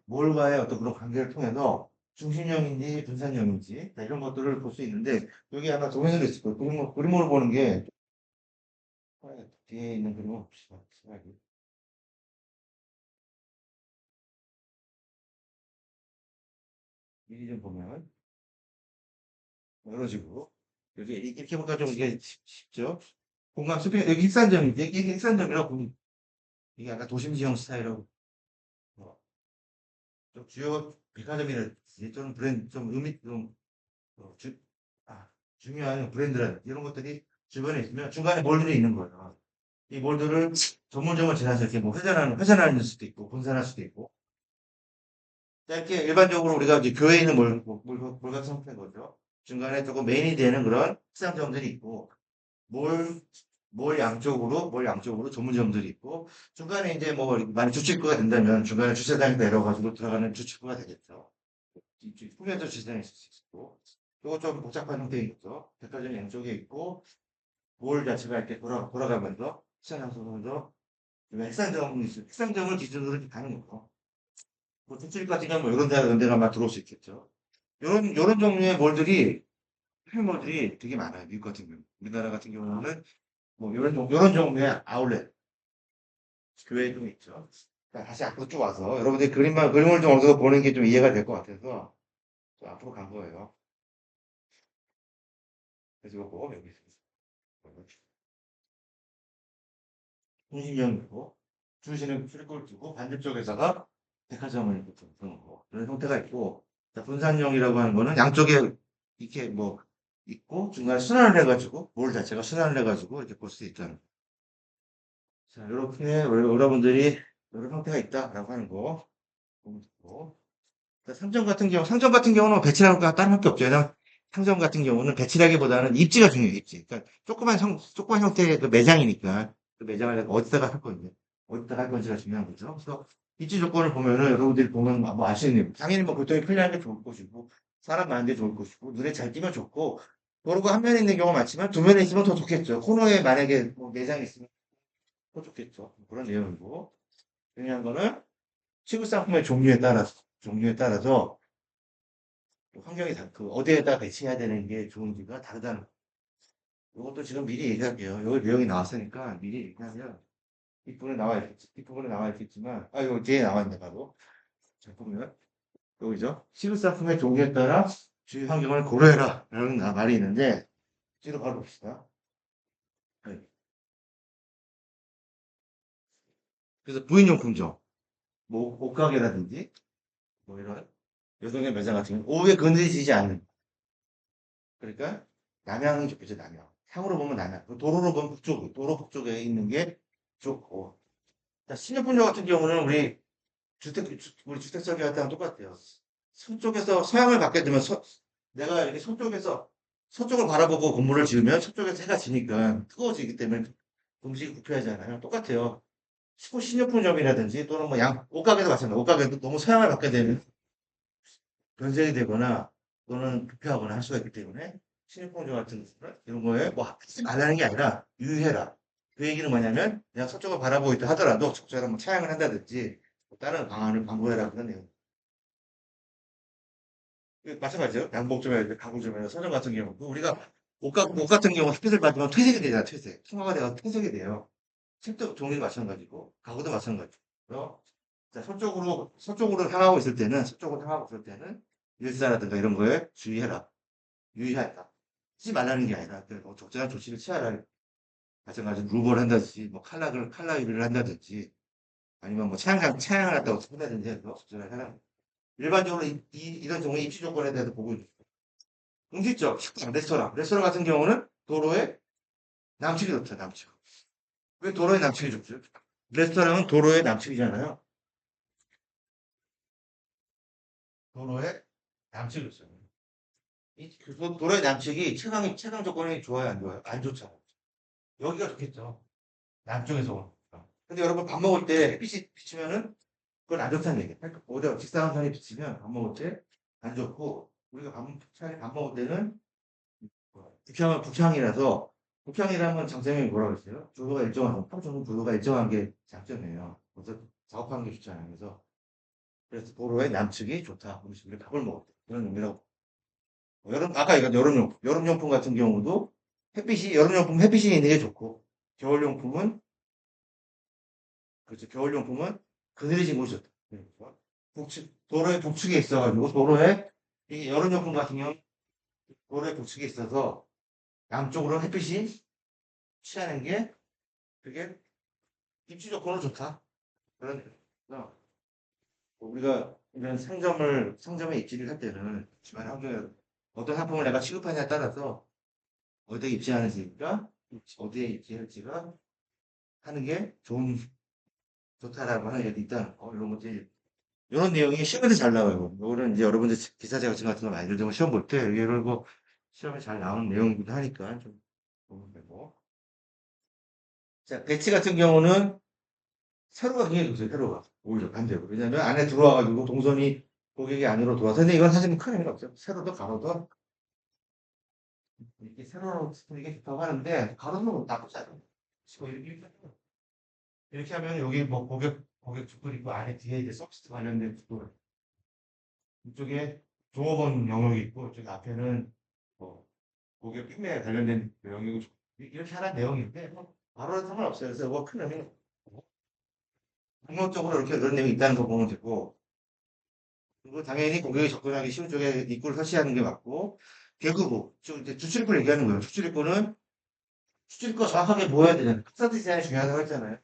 몰과의 어떤 그런 관계를 통해서 중심형인지 분산형인지 이런 것들을 볼 수 있는데 여기 하나 도면으로 있을 거예요. 그림으로 보는 게 뒤에 있는 그림을 봅시다. 미리 좀 보면 이런 식으로 여기 이렇게 보니까 좀 이게 쉽죠. 공간 수평 여기 익산점이지 이게 익산점이라고 보면 이게 약간 도심지형 스타일하고 좀 주요 백화점이라든지 좀 브랜드 좀 좀 어, 주, 중요한 브랜드라든지 이런 것들이 주변에 있으면 중간에 몰들이 있는 거예요. 이 몰들을 전문점을 지나서 이렇게 뭐 회전하는 수도 있고 분산할 수도 있고 짧게 일반적으로 우리가 이제 교회에 있는 몰 같은 형태인 거죠. 중간에 조금 메인이 되는 그런 식상점들이 있고 몰, 몰 양쪽으로 전문점들이 있고 중간에 이제 뭐 많이 주택구가 된다면 중간에 주차장에 내려가지고 들어가는 주택구가 되겠죠. 후면도 주차장이 있을 수 있고 이거 좀 복잡한 형태인 거죠. 백화점 양쪽에 있고 몰 자체가 이렇게 돌아가면서 시장장소면서 핵상점을 기준으로 이렇게 가는 거고 뭐 특집 같은 경우는 뭐 이런 데가 막 들어올 수 있겠죠. 요런 종류의 몰들이 쇼핑몰들이 되게 많아요. 미국 같은 경우. 우리나라 같은 경우는 뭐 요런 종류의 아울렛 교회 좀 있죠. 자, 다시 앞으로 쭉 와서 여러분들이 그림을 좀 어느 정도 보는 게 좀 이해가 될 것 같아서 좀 앞으로 간 거예요. 그래서 이거 여기 있습니다. 중심형이고 중심은 출입구를 두고 반대쪽에다가 백화점을 이렇게 두는 거 그런 형태가 있고 자, 분산형이라고 하는 거는 양쪽에 이렇게 뭐 있고 중간에 순환을 해가지고 몰 자체가 순환을 해가지고 이렇게 볼 수 있다는 거. 자 이렇게 여러분들이 이런 형태가 있다라고 하는 거 보면 되고 자, 상점 같은 경우는 배치라고 다른 할 게 없죠. 그냥 상점 같은 경우는 배치라기보다는 입지가 중요해요. 입지. 그러니까 조그만 형태의 그 매장이니까 그 매장을 내가 어디다가 할 건지 어디다가 할 건지가 중요한 거죠. 그래서 입지 조건을 보면은 여러분들이 보면 뭐 아시는 당연히 뭐 교통이 편리한 게 좋을 것이고 사람 많은 게 좋을 것이고 눈에 잘 띄면 좋고 도로가 한 면에 있는 경우가 많지만 두 면에 있으면 더 좋겠죠. 코너에 만약에 뭐 매장이 있으면 더 좋겠죠. 그런 내용이고 중요한 거는 취급 상품의 종류에 따라서 환경이 어디에다 배치해야 되는 게 좋은지가 다르다는 거. 이것도 지금 미리 얘기할게요. 여기 내용이 나왔으니까 미리 얘기하면 뒷부분에 나와 있겠지만, 이거 뒤에 나와 있네, 바로. 자, 보면, 여기죠. 시급상품의 종류에 따라 주의 환경을 고려해라. 라는 말이 있는데, 뒤로 바로 봅시다. 네. 그래서 부인용품점, 뭐, 옷가게라든지, 뭐 이런 여성의 매장 같은 경우, 오후에 그늘지지 않는. 그러니까, 남향이 좋겠죠, 남향. 향으로 보면 남향. 도로로 보면 도로 북쪽에 있는 게 좋고. 자, 신협분뇨 같은 경우는 우리 주택 설계할 때랑 똑같아요. 서쪽에서 서양을 받게 되면 내가 이렇게 서쪽을 바라보고 건물을 지으면 서쪽에서 해가 지니까 뜨거워지기 때문에 음식이 부패하잖아요. 똑같아요. 신협분점이라든지 또는 뭐 옷가게도 마찬가지로 옷가게도 너무 서양을 받게 되면 변색이 되거나 또는 부패하거나 할 수가 있기 때문에 신입공조 같은 거는 이런 거에 뭐 하지 말라는 게 아니라 유의해라. 그 얘기는 뭐냐면 그냥 서쪽을 바라보고 있다 하더라도 적절한 뭐 차양을 한다든지 뭐 다른 방안을 강구해라 그런 내용. 마찬가지죠. 양복점에 가구점에 서점 같은 경우도 우리가 옷 같은 경우 햇빛을 받으면 퇴색이 되잖아. 퇴색. 층화가 되어 퇴색이 돼요. 책도 종이도 마찬가지고 가구도 마찬가지고요. 자, 서쪽으로 향하고 있을 때는 일사라든가 이런 거에 주의해라. 유의하라. 하지 말라는 게 아니라 적절한 조치를 취하라. 마찬가지로 루버를 한다든지 뭐 칼라 일을 한다든지 아니면 뭐 차양을 한다고 한다든지 해서 적절하게 하라. 일반적으로 이런 경우에 입시 조건에 대해서 보고 있죠. 음식점, 식당, 레스토랑 같은 경우는 도로에 남측이 좋죠, 남측. 왜 도로에 남측이 좋죠? 레스토랑은 도로에 남측이잖아요. 도로에 남측이 좋죠. 도로의 남측이 최강 조건이 좋아요, 안 좋아요? 안 좋잖아요. 여기가 좋겠죠. 남쪽에서 오는 거니까. 근데 여러분 밥 먹을 때 햇빛이 비치면은 그건 안 좋다는 얘기예요. 그러니까 오히려 직사광선이 비치면 밥 먹을 때 안 좋고 우리가 차라리 밥 먹을 때는 북향이라면 장점이 뭐라고 했어요? 조도가 일정한 하루 종일 조도가 일정한 게 장점이에요. 그래서 작업하는 게 좋잖아요. 그래서 도로의 남측이 좋다. 우리 밥을 먹을 때 그런 의미라고. 아까 이거 여름용품 같은 경우도 여름용품 햇빛이 있는 게 좋고 겨울용품은 그렇죠. 겨울용품은 그늘이 지고 있었다. 그러니까 도로의 북측에 있어가지고 이 여름용품 같은 경우 도로의 북측에 있어서 양쪽으로 햇빛이 취하는 게 그게 입지 조건은 좋다. 그런, 어, 우리가 이런 상점에 입지를 할 때는 집안 환경에 어떤 상품을 내가 취급하냐에 따라서 어디에 입지하는지가, 어디에 입지할지가 하는 게 좋다라고 하는 얘기 있다. 이런 것들이, 이런 내용이 시험에도 잘 나와요. 이거는 이제 여러분들 기사제 같은 거 많이 들으면 시험 볼 때, 이런 거 시험에 잘 나오는 내용이기도 하니까 좀 보면 되고. 자, 배치 같은 경우는 세로가 굉장히 좋죠, 세로가. 오히려 반대로. 왜냐면 안에 들어와가지고 동선이 고객이 안으로 들어와서. 근데 이건 사실 큰 의미가 없죠. 세로도 가로도 이렇게 세로로 이게 좋다고 하는데, 가로는 뭐 나쁘지 않아요. 이렇게 하면 여기 뭐 고객 축구 있고 안에 뒤에 이제 서비스 관련된 축구 이쪽에 종업원 영역이 있고 이쪽 앞에는 뭐 고객 판매에 관련된 내용이고 이렇게 하는 내용인데 뭐 바로는 상관없어요. 그래서 뭐 큰 의미는 없고 공론적으로 이렇게 그런 내용이 있다는 거 보면 되고 그리고 당연히 고객이 접근하기 쉬운 쪽에 입구를 설치하는 게 맞고 개구부 이제 주출입구를 얘기하는 거예요. 추출입구가 정확하게 보여야 되잖아요. 파사드 디자인이 중요하다고 했잖아요.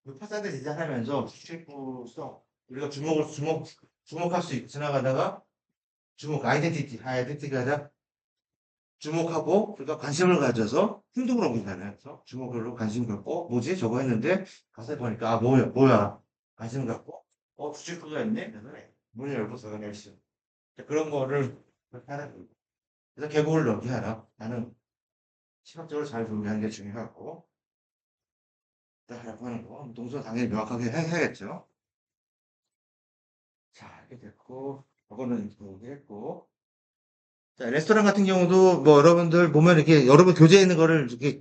그 파사드 디자인하면서 출입구성 우리가 주목할 수 있고 지나가다가 아이덴티티가 아니라 주목하고 그러니까 관심을 가져서 행동을 옮긴다는 그래서 주목을 관심 갖고 뭐지 저거 했는데 가서 보니까 아 뭐야 관심 갖고 출입구가 있네 그래서 문을 열고 들어가는 시 그런 거를 그렇게 하는 거예요. 그래서 계곡을 넓게 하라 나는 시각적으로 잘 조명하는 게 중요하고 라고 하는 거. 동선 당연히 명확하게 해야겠죠. 자, 이렇게 됐고, 이거는 이렇게 했고. 자, 레스토랑 같은 경우도 뭐 여러분들 보면 이렇게 여러분 교재에 있는 거를 이렇게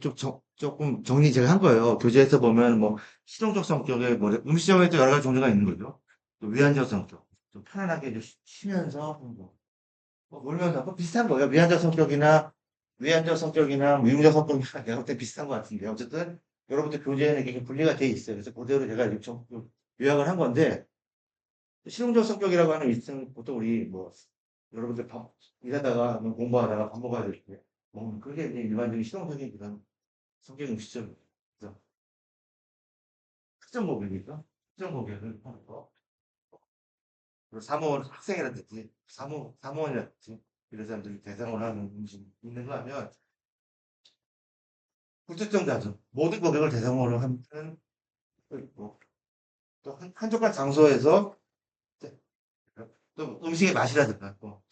조금 정리 제가 한 거예요. 교재에서 보면 뭐 실용적 성격의 뭐 음식점에도 여러 가지 종류가 있는 거죠. 또 위안적 성격. 좀 편안하게 좀 쉬면서 뭐 놀면서 뭐 비슷한 거예요. 위안적 성격이나 무용적 성격이나 내가 볼 때 비슷한 것 같은데 어쨌든 여러분들 교재에는 이렇게 분리가 돼 있어요. 그래서 그대로 제가 이렇게 좀 요약을 한 건데 실용적 성격이라고 하는 있으면 보통 우리 뭐 여러분들 일하다가 뭐 공부하다가 밥 먹어야 될 때 먹는 그게 이제 일반적인 실용적인 그런 성격 음식점입니다. 그래서 특정 고객이니까 특정 고객을 하는 거. 그리고 사무원 학생이라든지 사무원이라든지 이런 사람들이 대상으로 하는 음식 있는 거 하면 불특정 다수 모든 고객을 대상으로 하는 또 있고 또 한적한 장소에서 또 음식의 맛이라든가 또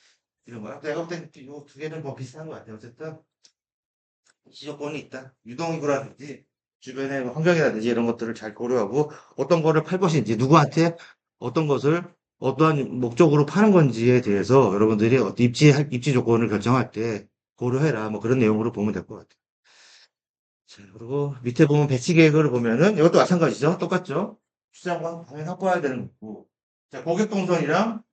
이런 거야. 내가 볼 때는 이두 개는 뭐 비슷한 것 같아요. 어쨌든 지적권이 있다. 유동인구라든지 주변의 뭐 환경이라든지 이런 것들을 잘 고려하고 어떤 거를 팔 것인지 누구한테 어떤 것을 어떠한 목적으로 파는 건지에 대해서 여러분들이 입지 조건을 결정할 때 고려해라. 뭐 그런 내용으로 보면 될 것 같아요. 자, 그리고 밑에 보면 배치 계획을 보면은 이것도 마찬가지죠. 똑같죠. 수량과 당연히 확보해야 되는 거고. 자, 고객 동선이랑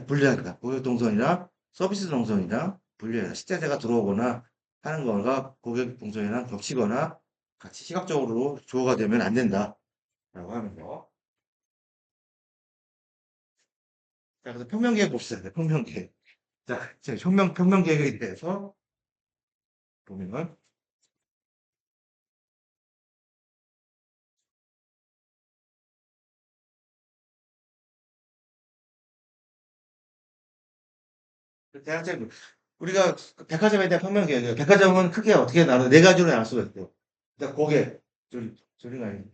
분리하기다. 고객 동선이랑 서비스 동선이랑 분리해라. 식자재가 들어오거나 하는 거가 고객 동선이랑 겹치거나 같이 시각적으로 조화가 되면 안 된다. 라고 하는 거. 자, 그래서 평면 계획 봅시다. 평면 계획. 자, 평면 계획에 대해서 보면 대략적으로 우리가 백화점에 대한 평면 계획이에요. 백화점은 크게 어떻게 네 가지로 나눌 수가 있대요. 일단 고객, 조리가 아니고.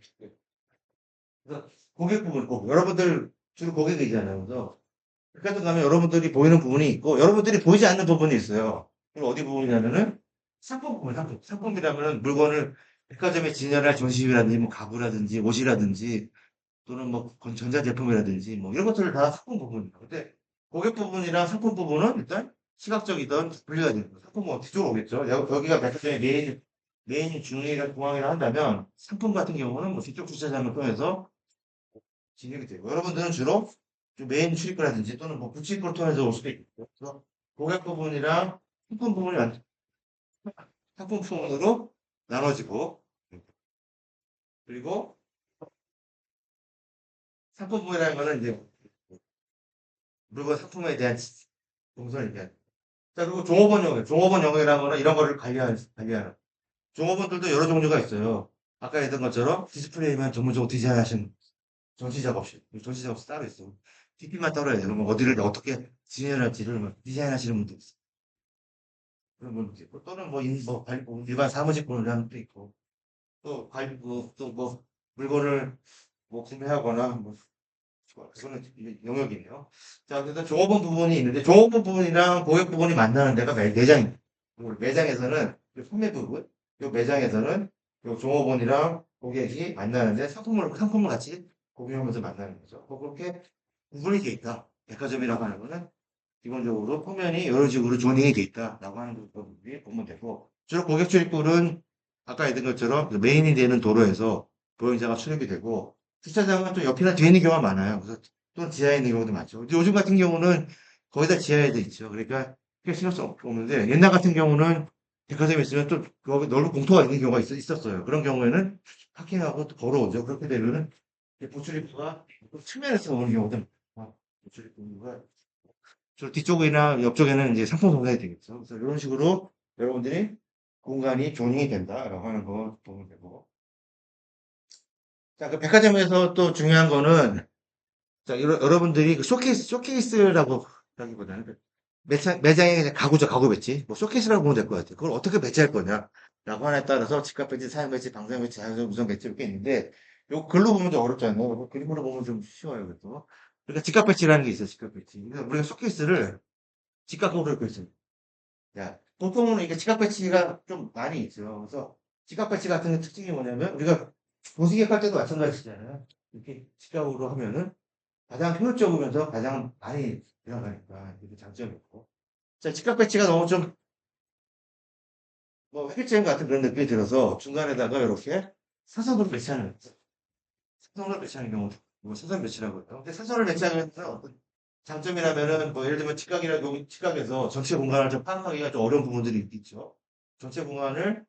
그래서 고객 부분, 여러분들 주로 고객이잖아요. 그래서 백화점 가면 여러분들이 보이는 부분이 있고, 여러분들이 보이지 않는 부분이 있어요. 그럼 어디 부분이냐면은 상품 부분, 상품. 상품이라면은 물건을 백화점에 진열할 전시회라든지, 뭐 가구라든지, 옷이라든지, 또는 뭐 전자제품이라든지, 뭐 이런 것들을 다 상품 부분입니다. 근데 고객 부분이랑 상품 부분은 일단 시각적이든 분리가 됩니다. 상품은 뒤쪽으로 오겠죠. 여기가 백화점의 메인 중앙이라 공항이라 한다면 상품 같은 경우는 뭐 뒤쪽 주차장을 통해서 진행이 되고 여러분들은 주로 좀 메인 출입구라든지 또는 뭐 부출입구를 통해서 올 수도 있고 그래서 고객 부분이랑 상품 부분이 상품 부분으로 나눠지고 그리고 상품 부분이라는 거는 이제 물건 상품에 대한 동선이 자, 그리고 종업원 영역. 종업원 영역이라는 거는 이런 거를 관리하는. 종업원들도 여러 종류가 있어요. 아까 했던 것처럼 디스플레이만 전문적으로 디자인하신 전시 작업실, 전시 작업실 따로 있어. DP만 따로 해야 돼. 그러면 어디를 어떻게 디자인할지를 뭐 디자인하시는 분도 있어. 그러면 이제 또는 뭐 일반 사무직 분을 하는 분도 있고, 또 물건을 뭐 구매하거나 뭐 그거는 이제 영역이네요. 자, 그래서 종업원 부분이 있는데 종업원 부분이랑 고객 부분이 만나는 데가 매장입니다. 매장에서는 그 판매 부분, 요 매장에서는 요 종업원이랑 고객이 만나는데 상품을 같이 공유하면서 만나는 거죠. 뭐 그렇게 구분이 돼 있다. 백화점이라고 하는 거는 기본적으로 표면이 이런 식으로 조닝이 돼 있다라고 하는 부분이 보면 되고, 주로 고객 출입구는 아까 했던 것처럼 그 메인이 되는 도로에서 보행자가 출입이 되고, 주차장은 또 옆이나 뒤에 있는 경우가 많아요. 그래서 또 지하에 있는 경우도 많죠. 근데 요즘 같은 경우는 거의 다 지하에 돼 있죠. 그러니까 크게 신경 쓸 없는데, 옛날 같은 경우는 백화점에 있으면 또 거기 넓은 공터가 있는 경우가 있었어요. 그런 경우에는 파킹하고 또 걸어오죠. 그렇게 되면은 보출입구가 또 측면에서 오는 경우도 많고, 보출입구가 저 뒤쪽이나 옆쪽에는 이제 상품 공간이 되겠죠. 그래서 이런 식으로 여러분들이 공간이 조닝이 된다라고 하는 거 보면 되고. 자, 그 백화점에서 또 중요한 거는, 자, 여러분들이 그 쇼케이스라고 하기보다는 매장의 이제 가구죠, 가구 배치. 뭐 쇼케이스라고 보면 될 것 같아요. 그걸 어떻게 배치할 거냐. 라고 하나에 따라서 집값 배치, 사용 배치, 방사형 배치, 자연스러운 무선 배치 이렇게 있는데, 요 글로 보면 좀 어렵잖아요. 그림으로 보면 좀 쉬워요, 그래도. 그러니까 집값 배치라는 게 있어요, 집값 배치. 그래서 우리가 쇼케이스를 직각으로 이렇게 있어요. 야, 보통은 이게 지각 배치가 좀 많이 있죠. 그래서 지각 배치 같은 특징이 뭐냐면 우리가 도시계획 할 때도 마찬가지잖아요. 이렇게 직각으로 하면은 가장 효율적이면서 가장 많이 들어가니까 이게 장점이 있고. 자, 직각 배치가 너무 좀 뭐 획일제한 같은 그런 느낌이 들어서 중간에다가 이렇게 사선으로 배치하는 사선으로 배치하는 경우도 뭐 사선 배치라고 해요. 근데 사선을 배치하는 어떤 장점이라면은 뭐 예를 들면 직각에서 전체 공간을 좀 파악하기가 좀 어려운 부분들이 있죠. 전체 공간을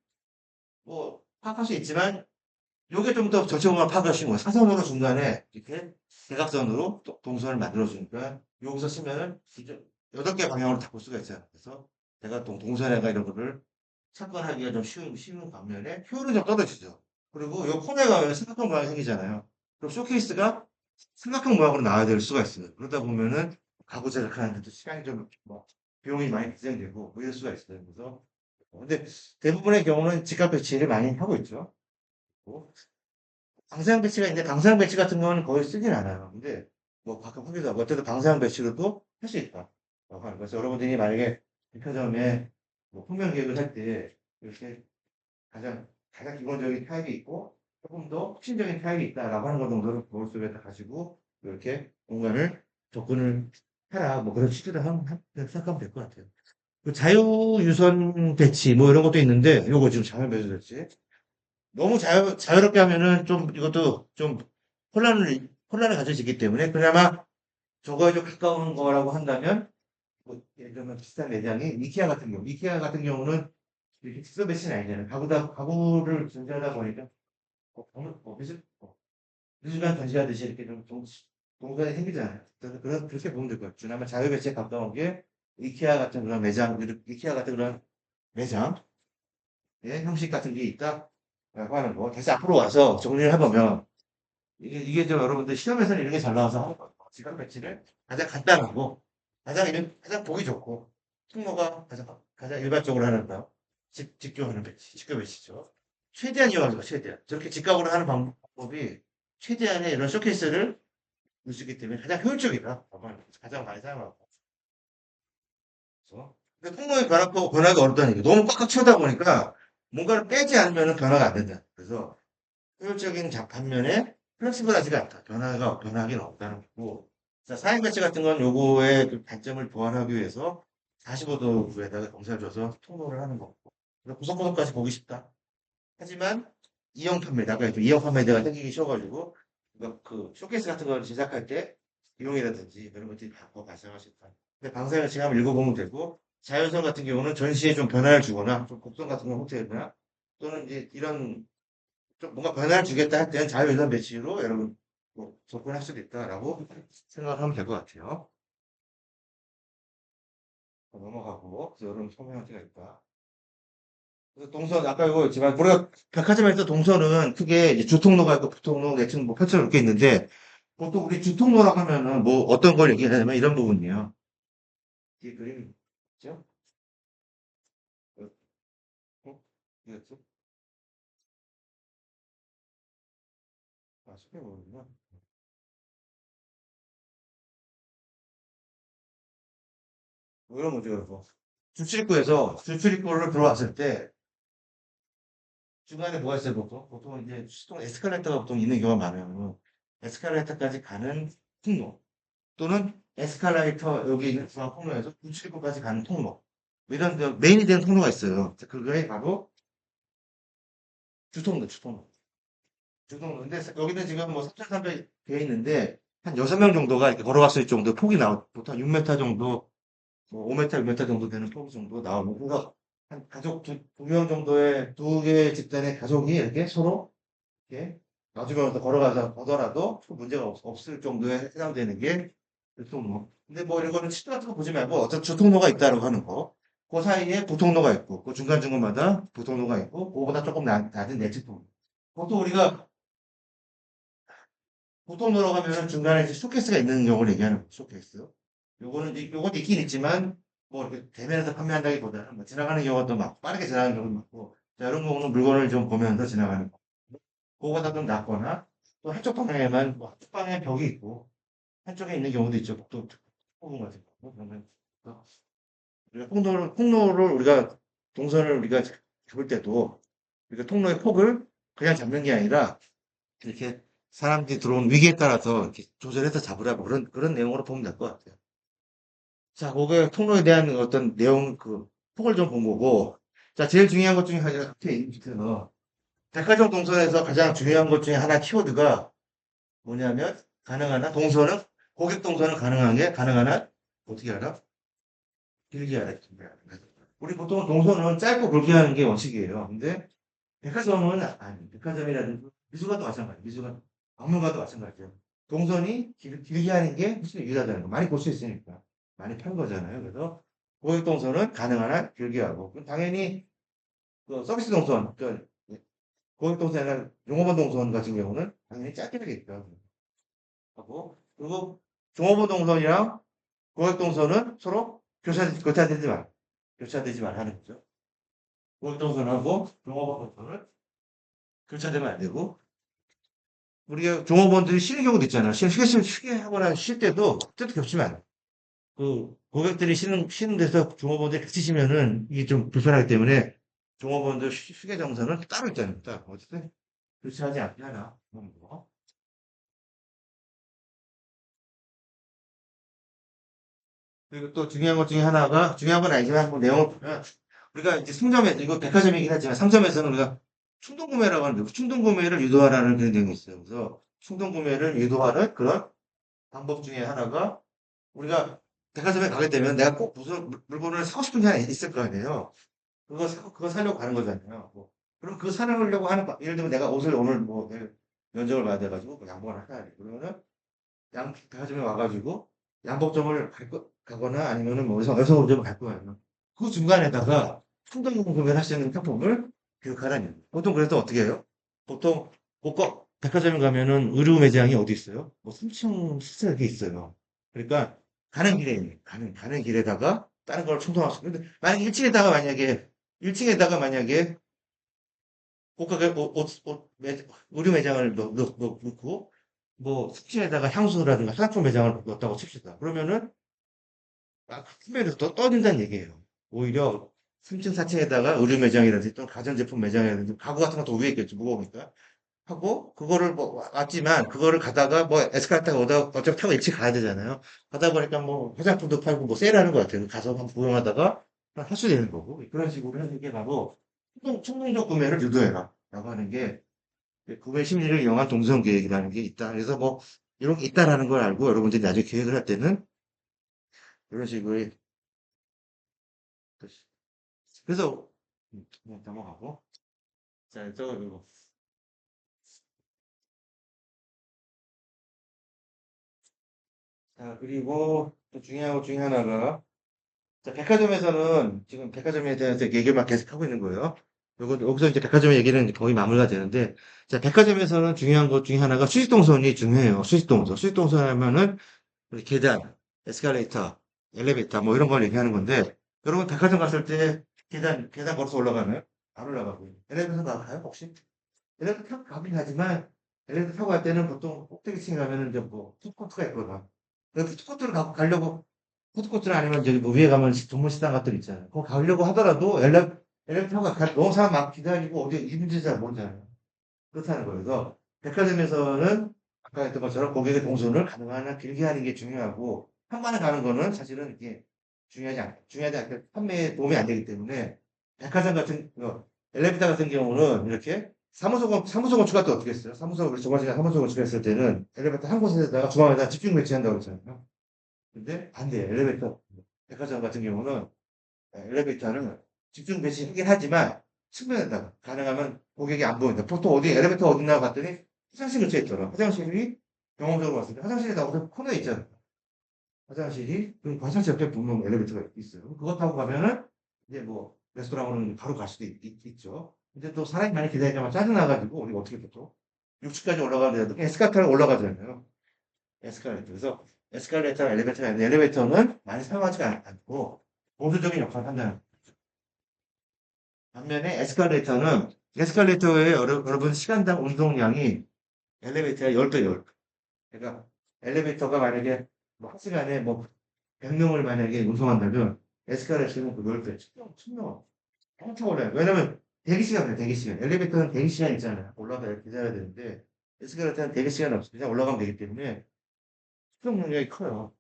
뭐 파악할 수 있지만 요게 좀 더 전체 공간 파악할 수 있는 거예요. 사선으로 중간에 이렇게 대각선으로 또 동선을 만들어 주니까 여기서 쓰면은 이제 8개 방향으로 다 볼 수가 있어요. 그래서 내가 동선에가 이런 거를 참관하기가 좀 쉬운 반면에 효율은 좀 떨어지죠. 그리고 요 코너에 가면 삼각형 모양이 생기잖아요. 그럼 쇼케이스가 삼각형 모양으로 나와야 될 수가 있어요. 그러다 보면은 가구 제작하는데도 시간이 좀 뭐 비용이 많이 발생되고 뭐 이럴 수가 있어요. 그래서 근데 대부분의 경우는 직각 배치를 많이 하고 있죠. 뭐 방사형 배치가 있는데 방사형 배치 같은 경우는 거의 쓰진 않아요. 근데 뭐 가끔 하기도 하고 어쨌든 방사형 배치로도 할 수 있다. 라고 하는 거죠. 여러분들이 만약에 백화점에 뭐 풍경 계획을 할 때 이렇게 가장 기본적인 타입이 있고 조금 더 혁신적인 타입이 있다라고 하는 것 정도를 머릿속에 다 가지고 이렇게 공간을 접근을 해라. 뭐 그런 취지를 생각하면 될 것 같아요. 그 자유유선 배치 뭐 이런 것도 있는데 요거 지금 자유배치 배치 너무 자유롭게 하면은 좀 이것도 좀 혼란을 가져지기 때문에 그나마 저거에 좀 가까운 거라고 한다면 뭐 예를 들면 비슷한 매장이 이케아 같은 경우는 이렇게 직선 배치는 아니잖아요. 가구를 전제하다 보니까 미술관 전시하듯이 이렇게 좀 동선이 생기잖아요. 그래서 그렇게 보면 될 것 같아요. 그나마 자유 배치에 가까운 게 이케아 같은 그런 매장, 이케아 같은 그런 매장 예, 형식 같은 게 있다라고 하는 거. 다시 앞으로 와서 정리를 해보면 이게 좀 여러분들 시험에서는 이런 게 잘 나와서 하는 거예요. 지각 배치를 가장 간단하고 가장 보기 좋고 특모가 가장 일반적으로 하는 거. 직교하는 배치, 직교 배치죠. 최대한 이용하는 거, 최대한. 저렇게 직각으로 하는 방법이 최대한의 이런 쇼케이스를 볼 수 있기 때문에 가장 효율적이다. 가장 많이 사용하고. 그래서 근데 통로의 변화가 어렵다는 얘기. 너무 꽉꽉 채우다 보니까 뭔가를 빼지 않으면 변화가 안 된다. 그래서 효율적인 반면에 플렉시블하지가 않다. 변화하기는 없다는 거고. 자, 사행 배치 같은 건 요거의 그 단점을 보완하기 위해서 45도에다가 경사를 줘서 통로를 하는 거고. 그래서 구석구석까지 보기 쉽다. 하지만 이형 판매, 아까 했죠. 이형 판매대가 생기기 쉬워가지고, 그 쇼케이스 같은 걸 제작할 때 비용이라든지 그런 것들이 더 발생할 수 있다. 근데 방사형 지금 한번 읽어보면 되고, 자연선 같은 경우는 전시에 좀 변화를 주거나, 좀 곡선 같은 걸 호텔이나, 또는 이제 이런 좀 뭔가 변화를 주겠다 할 때는 자유연산 배치로 여러분 뭐 접근할 수도 있다라고 생각을 하면 될 것 같아요. 넘어가고, 그래서 여러분 설명할 때가 있다. 그래서 동선, 아까 이거 있지만, 우리가 백화점에서 동선은 크게 이제 주통로가 있고, 부통로, 내지는 뭐 펼쳐 이렇게 있는데, 보통 우리 주통로라고 하면은 뭐 어떤 걸 얘기하냐면 이런 부분이에요. 이 그림이 있죠? 어, 이거죠? 아, 쉽게 보이구나. 뭐 이런 거죠, 이거. 출출입구를 들어왔을 때, 중간에 뭐가 있어요, 보통? 보통 이제 수동 에스컬레이터가 보통 있는 경우가 많아요. 에스컬레이터까지 가는 통로. 또는 에스컬레이터 여기 있는 중앙 통로에서 출입구까지 가는 통로. 뭐 이런 메인이 되는 통로가 있어요. 그게 바로 주통로, 주통로. 주통로. 근데 여기는 지금 뭐 3,300 되어 있는데, 한 6명 정도가 이렇게 걸어갔을 정도 폭이 나와. 보통 6m 정도, 뭐 5m, 6m 정도 되는 폭 정도 나오고, 그래서 한 가족 두 명 정도의 두 개의 집단의 가족이 이렇게 서로 이렇게 놔주면서 걸어가서 보더라도 문제가 없을 정도에 해당되는 게 교통로. 근데 뭐 이런 거는 치도 같은 거 보지 말고 어떤 주통로가 있다고 하는 거. 그 사이에 부통로가 있고, 그 중간중간마다 부통로가 있고, 그거보다 조금 낮은 내치통. 보통 우리가 부통로로 가면은 중간에 이제 쇼케이스가 있는 경우를 얘기하는 거죠, 쇼케이스. 요것도 있긴 있지만, 뭐 이렇게 대면에서 판매한다기보다는 뭐 지나가는 경우도 많고, 빠르게 지나가는 경우도 많고, 자, 이런 경우는 물건을 좀 보면서 지나가는 거. 그거보다 좀 낫거나, 또 한쪽 방향에만, 뭐 한쪽 방향에 벽이 있고, 한쪽에 있는 경우도 있죠. 또, 부분 같은 거. 그러면, 우리가 통로를 우리가, 동선을 우리가 잡을 때도, 우리가 통로의 폭을 그냥 잡는 게 아니라, 이렇게 사람들이 들어온 위기에 따라서 이렇게 조절해서 잡으라고 그런 내용으로 보면 될 것 같아요. 자, 그게 통로에 대한 어떤 내용, 폭을 좀 본 거고, 자, 제일 중요한 것 중에 하나가 밑에 있는 백화점 동선에서 가장 중요한 것 중에 하나 키워드가 뭐냐면, 가능한 한 동선은, 고객 동선은 가능한 한, 어떻게 하나? 길게 하라. 길게 하라. 우리 보통 동선은 짧고 굵게 하는 게 원칙이에요. 근데 백화점은 아니, 백화점이라든지 미술관도 마찬가지예요. 박물관도 마찬가지예요. 동선이 길게 하는 게 훨씬 유리하다는 거. 많이 볼 수 있으니까. 많이 판 거잖아요. 그래서 고객 동선은 가능한 한 길게 하고. 그럼 당연히 그 서비스 동선, 고객 동선이나 종업원 동선 같은 경우는 당연히 짧게 하겠죠. 하고 그리고 종업원 동선이랑 고객 동선은 서로 교차되지 말, 교차되지 말하는 거죠. 고객 동선하고 종업원 동선을 교차되면 안 되고 우리가 종업원들이 쉬는 경우도 있잖아요. 쉬게 하거나 쉴 때도 그때도 겹치면 안 돼. 고객들이 쉬는 데서 종업원들이 같이 쉬면은 이게 좀 불편하기 때문에 종업원들 휴게 정선은 따로 있잖아요. 따로. 어쨌든 그렇지 하지 않게 하나. 그런 거. 그리고 또 중요한 것 중에 하나가 중요한 건 아니지만 뭐 내용을 보면 우리가 이제 상점에 이거 백화점이긴 하지만 상점에서는 우리가 충동 구매라고 하는데 그 충동 구매를 유도하라는 그런 내용이 있어요. 그래서 충동 구매를 유도하는 그런 방법 중에 하나가 우리가 백화점에 가게 되면 내가 꼭 무슨 물건을 사고 싶은 게 하나 있을 거 아니에요. 그거 사려고 가는 거잖아요. 뭐. 그럼 그거 사려고 하는, 예를 들면 내가 옷을 오늘 뭐, 내일 면접을 봐야 돼가지고 뭐 양복을 하나 야 돼. 그러면은 백화점에 와가지고 양복점을 가거나 아니면은 뭐 여성의점을 갈 거예요. 그 중간에다가 충동 구매를 할 수 있는 상품을 교육하라는 거예요. 보통 그래서 어떻게 해요? 보통 백화점에 가면은 의류 매장이 어디 있어요? 뭐 3층 시설이 있어요. 그러니까 가는 길에다가 다른 걸 충동할 수 있는데 만약 1층에다가 만약에 옷가게 의류 매장을 넣고 뭐 3층에다가 향수라든가 화장품 매장을 넣었다고 칩시다. 그러면은 판매율이 더 떠진다는 얘기예요. 오히려 3층, 4층에다가 의류 매장이라든지 또는 가전제품 매장이라든지 가구 같은 것도 위에 있겠죠. 무거우니까. 하고 그거를 뭐 왔지만 그거를 가다가 뭐 에스컬레이터가 오다 어차피 타고 일찍 가야 되잖아요. 가다 보니까 뭐 화장품도 팔고 뭐 세일하는 것 같아요. 가서 한번 구경하다가 할 수 있는 거고 그런 식으로 하는 게 바로 충동적 구매를 유도해라 라고 하는 게 구매 심리를 이용한 동선 계획이라는 게 있다. 그래서 뭐 이런 게 있다라는 걸 알고 여러분들이 나중에 계획을 할 때는 이런 식으로 그래서 그냥 넘어가고 자, 그리고 또 중요한 것 중에 하나가 자, 백화점에서는 지금 백화점에 대해서 얘기를 막 계속 하고 있는 거예요. 여기서 이제 백화점 얘기는 거의 마무리가 되는데, 자, 백화점에서는 중요한 것 중에 하나가 수직동선이 중요해요. 수직동선. 수직동선 하면은, 우리 계단, 에스컬레이터, 엘리베이터, 뭐 이런 걸 얘기하는 건데, 여러분 백화점 갔을 때 계단 걸어서 올라가나요? 안 올라가고요. 엘리베이터 가요, 혹시? 엘리베이터 타고 가긴 하지만, 엘리베이터 타고 갈 때는 보통 꼭대기층에 가면은 이제 뭐, 푸드코트가 있거나, 그래서 푸드코트를 가려고, 푸드코트는 아니면 저기 뭐 위에 가면 전문 식당 같은 거 있잖아요. 그거 가려고 하더라도 엘리베이터 타고 너무 사람 막 기다리고 어디 있는지 잘 모르잖아요. 그렇다는 거예요. 그래서 백화점에서는 아까 했던 것처럼 고객의 동선을 가능한 한 길게 하는 게 중요하고, 한 번에 가는 거는 사실은 이게 중요하지 않게 판매에 도움이 안 되기 때문에, 백화점 같은, 엘리베이터 같은 경우는 이렇게 사무소 건축할 때 어떻게 했어요? 우리 조만시간 사무소 건축했을 때는 엘리베이터 한 곳에다가 중앙에다 집중 배치한다고 했잖아요. 근데 반대예요. 백화점 같은 경우는 엘리베이터는 집중 배치하긴 하지만 측면에다가 가능하면 고객이 안 보인다. 보통 어디 엘리베이터 어딨나 봤더니 화장실 근처에 있더라. 화장실이 경험적으로 봤을 때 화장실이 나오고 코너에 있잖아요. 그 화장실 옆에 보면 엘리베이터가 있어요. 그거 타고 가면은 이제 뭐 레스토랑으로는 바로 갈 수도 있죠. 근데 또 사람이 많이 기다리자면 짜증나가지고 우리가 어떻게 보통 6층까지 올라가는데도 에스카레이터를 올라가잖아요. 에스컬레이터. 그래서 에스컬레이터랑 엘리베이터가 있는데 엘리베이터는 많이 사용하지가 않고 보수적인 역할을 한다는. 반면에 에스컬레이터에 여러분 시간당 운동량이 엘리베이터의 10배, 10배. 그러니까 엘리베이터가 만약에 뭐 1시간에 뭐 100명을 만약에 운송한다면 에스컬레이터는 그 10배, 1000명 엄청 올라요. 왜냐면 대기시간이에요, 대기시간. 엘리베이터는 대기시간 있잖아요. 올라가야 기다려야 되는데 에스컬레이터는 대기시간이 없어요. 그냥 올라가면 되기 때문에 수용 능력이 커요.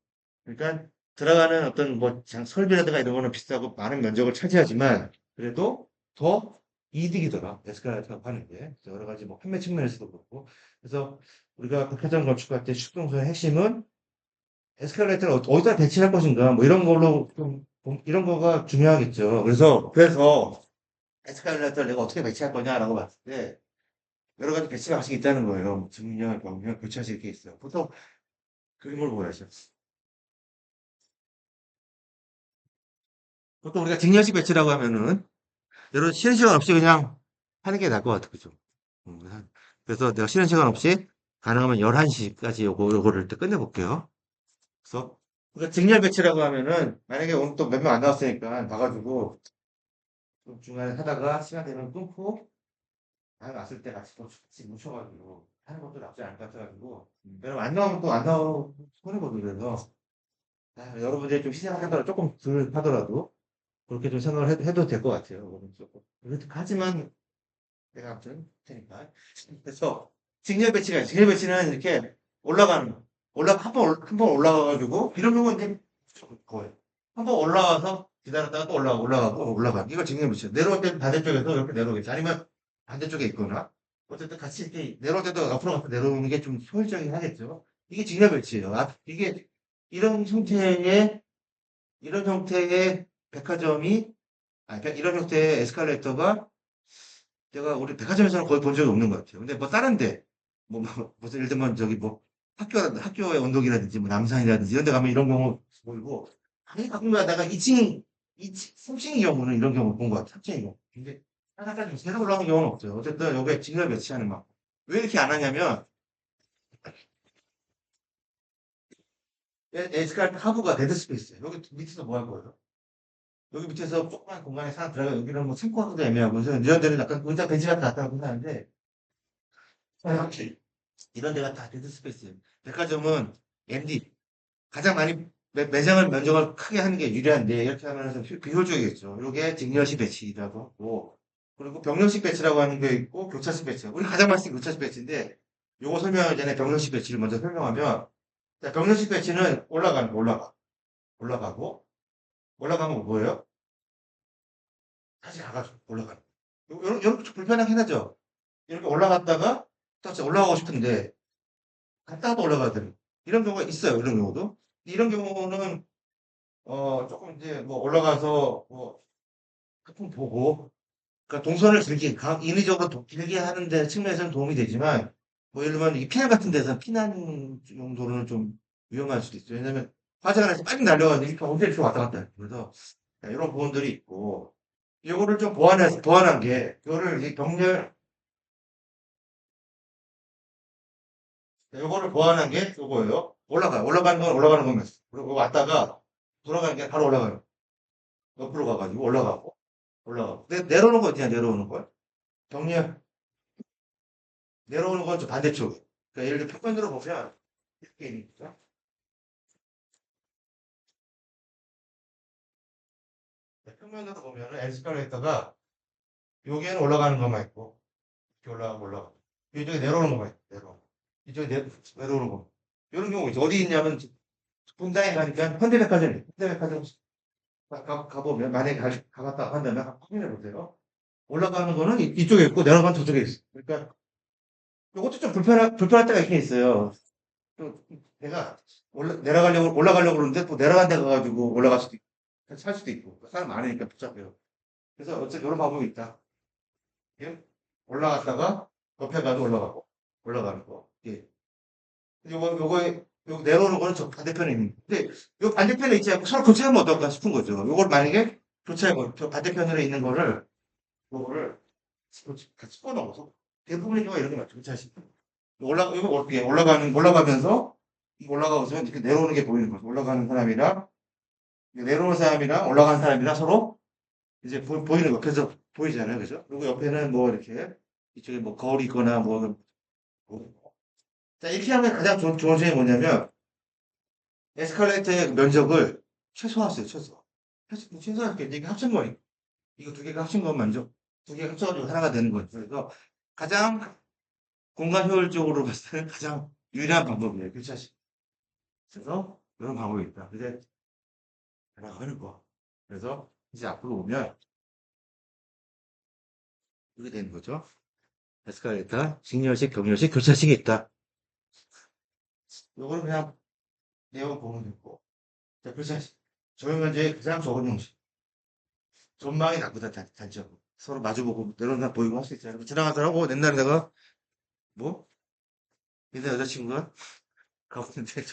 그러니까 들어가는 어떤 뭐 설비라든가 이런 거는 비싸고 많은 면적을 차지하지만 그래도 더 이득이더라. 에스컬레이터가 하는 게. 그래서 여러 가지 뭐 판매 측면에서도 그렇고. 그래서 우리가 백화점 건축할 때 수동선의 핵심은 에스컬레이터를 어디다 배치할 것인가 뭐 이런 걸로 좀 이런 거가 중요하겠죠. 그래서 에스컬레이터를 내가 어떻게 배치할 거냐라고 봤을 때 여러 가지 배치 방식이 있다는 거예요. 뭐 정면, 병면, 교차식 이렇게 있어요. 보통 그림을 보여야죠. 보통 우리가 직렬식 배치라고 하면은 여러 쉬는 시간 없이 그냥 하는 게 나을 것 같아, 그죠? 음, 그래서 내가 쉬는 시간 없이 가능하면 11시까지 요거를 또 끝내볼게요. 그래서, 그러니까 직렬 배치라고 하면은, 만약에 오늘 또 몇 명 안 나왔으니까, 나가지고, 좀 중간에 하다가 시간 되면 끊고, 다음에 왔을 때 같이 또 같이 뭉쳐가지고, 하는 것도 나쁘지 않을 것 같아가지고, 왜냐면 안 나오면 또 안 나오고, 손해거든, 그래서, 여러분들이 좀 희생하더라도, 조금 덜 하더라도, 그렇게 좀 생각을 해도 될 것 같아요. 그거는 조금. 하지만, 내가 아무튼 테니까. 그래서 직렬 배치는 이렇게 올라가는 거. 한 번 올라가가지고 이런 경우는 이제 거예요. 한 번 올라와서 기다렸다가 또 올라가. 이거 직렬 배치. 내려올 때 반대쪽에서 이렇게 내려오겠지. 아니면 반대쪽에 있거나 어쨌든 같이 이렇게 내려올 때도 앞으로 가서 내려오는 게 좀 효율적이긴 하겠죠. 이게 직렬 배치예요. 이게 이런 형태의 이런 형태의 백화점이 이런 형태의 에스컬레이터가 제가 우리 백화점에서는 거의 본 적이 없는 것 같아요. 근데 뭐 다른데 무슨 예를 들면 저기 뭐 학교의 운동이라든지 뭐 남산이라든지 이런 데 가면 이런 경우 보이고 가끔 가다가 3층의 경우는 이런 경우 본 것 같아요. 3층의 경우. 근데 하나까지 계속 올라오는 경우는 없어요. 어쨌든 여기에 직렬 배치하는 막. 왜 이렇게 안 하냐면 에스컬레이터 하부가 데드 스페이스예요. 여기 밑에서 뭐 할 거예요? 여기 밑에서 조그만 공간에 사람 들어가 여기는 뭐 창고하기도 애매하고 그래서 이런 데는 약간 의자 벤치 같은 거 갖다 하는데 이런 데가 다 데드 스페이스예요. 백화점은 MD 가장 많이 매장을 면적을 크게 하는 게 유리한데 이렇게 하면서 비효율적이겠죠. 이게 직렬식 배치라고 하고 그리고 병렬식 배치라고 하는 게 있고 교차식 배치. 우리 가장 많이 쓰는 교차식 배치인데 요거 설명하기 전에 병렬식 배치를 먼저 설명하면 자, 병렬식 배치는 올라가고 올라가면 뭐예요? 다시 가가지고 올라가는. 요렇게 좀 불편하긴 하죠. 이렇게 올라갔다가 다시 올라가고 싶은데 갔다가 또 올라가야 되는 이런 경우가 있어요. 이런 경우도. 이런 경우는 조금 이제 뭐 올라가서 뭐 소품 보고 그러니까 동선을 인위적으로 길게 하는 데 측면에서는 도움이 되지만 뭐 예를 들면 이 피난 같은 데서 피난 정도는 좀 위험할 수도 있어요. 왜냐면 화재가 나서 빨리 날려가지고 이렇게 언제 이렇게 왔다 갔다 해요. 그래서 이런 부분들이 있고 요거를 좀 보완한 게, 그거를 이 병렬, 요거를 보완한 게 요거예요. 올라가는 건 올라가는 거면. 그리고 왔다가 돌아가는 게 바로 올라가요. 옆으로 가가지고 올라가고. 내려오는 거 어디냐, 내려오는 거. 병렬, 내려오는 건 좀 반대쪽. 그러니까 예를 들어 평면으로 보면, 이렇게 있는 거죠. 평면으로 보면은 에스컬레이터가 여기에는 올라가는 것만 있고, 이렇게 올라가고. 이쪽에 내려오는 것만 있고, 이쪽에 내려오는 거. 이런 경우 있죠. 어디 있냐면, 분당에 가니까 현대백화점 가보면, 만약에 가봤다 한다면 확인해 보세요. 올라가는 거는 이쪽에 있고, 내려가는 저쪽에 있어. 그러니까, 이것도 좀 불편할 때가 있긴 있어요. 또, 내가 올라가려고 그러는데, 또 내려간 데 가가지고 올라갈 수도 있고, 살 수도 있고, 사람 많으니까 복잡해요. 그래서 어쨌든 이런 방법이 있다. 예? 올라갔다가, 옆에 가도 올라가는 거. 예. 요거 내려오는 거는 저 반대편에 있는 거. 근데 요 반대편에 있지 않고 서로 교체하면 어떨까 싶은 거죠. 요걸 만약에 교체하고 저 반대편으로 있는 요거를 같이 꺼놓어서 대부분의 경우가 이런 게 맞죠. 교체하시면. 이거 어떻게 올라가면서 올라가고서 이렇게 내려오는 게 보이는 거죠. 올라가는 사람이랑 내려오는 사람이랑 올라가는 사람이랑 서로 이제 보이는 거. 그래서 보이잖아요. 그죠? 그리고 옆에는 뭐 이렇게 이쪽에 뭐 거울이 있거나 뭐. 자, 이렇게 하면 가장 좋은 점이 뭐냐면 에스컬레이터의 면적을 최소화했어요, 최소. 최소화할게. 이게 합친 거예요. 이거 두 개가 합친 것만죠. 두 개가 합쳐가지고 하나가 되는 거죠. 그래서 가장 공간 효율적으로 봤을 때는 가장 유리한 방법이에요. 교차식. 그래서 이런 방법이 있다. 이제 하나 하는 거. 그래서 이제 앞으로 오면 이렇게 되는 거죠. 에스컬레이터, 직렬식, 격렬식, 교차식이 있다. 요거는 그냥 내용 보면 되고. 자, 교차식. 조형면제의 가장 적은 형식. 전망이 나쁘다, 단점. 서로 마주보고, 내려오나 보이고 할 수 있잖아요. 지나가더라고, 옛날에 내가, 뭐? 옛날 여자친구가 가보는데,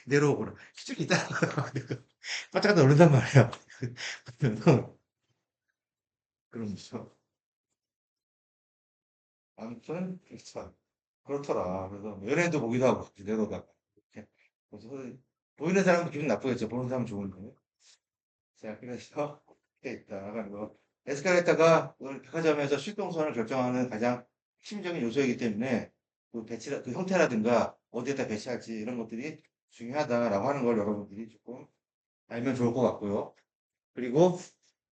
내려오거나, 기죽이 있다. 바짝 놀른단 말이야. 그러면서, 아무튼, 그렇더라. 그래서, 연예인도 보기도 하고, 내려오다가. 이렇게. 그래서, 보이는 사람도 기분 나쁘겠죠. 보는 사람은 좋은데. 자, 그래서, 이렇게 있다. 나가는 거. 에스컬레이터가 오늘 백화점에서 출동선을 결정하는 가장 핵심적인 요소이기 때문에 그 형태라든가 어디에다 배치할지 이런 것들이 중요하다라고 하는 걸 여러분들이 조금 알면 좋을 것 같고요. 그리고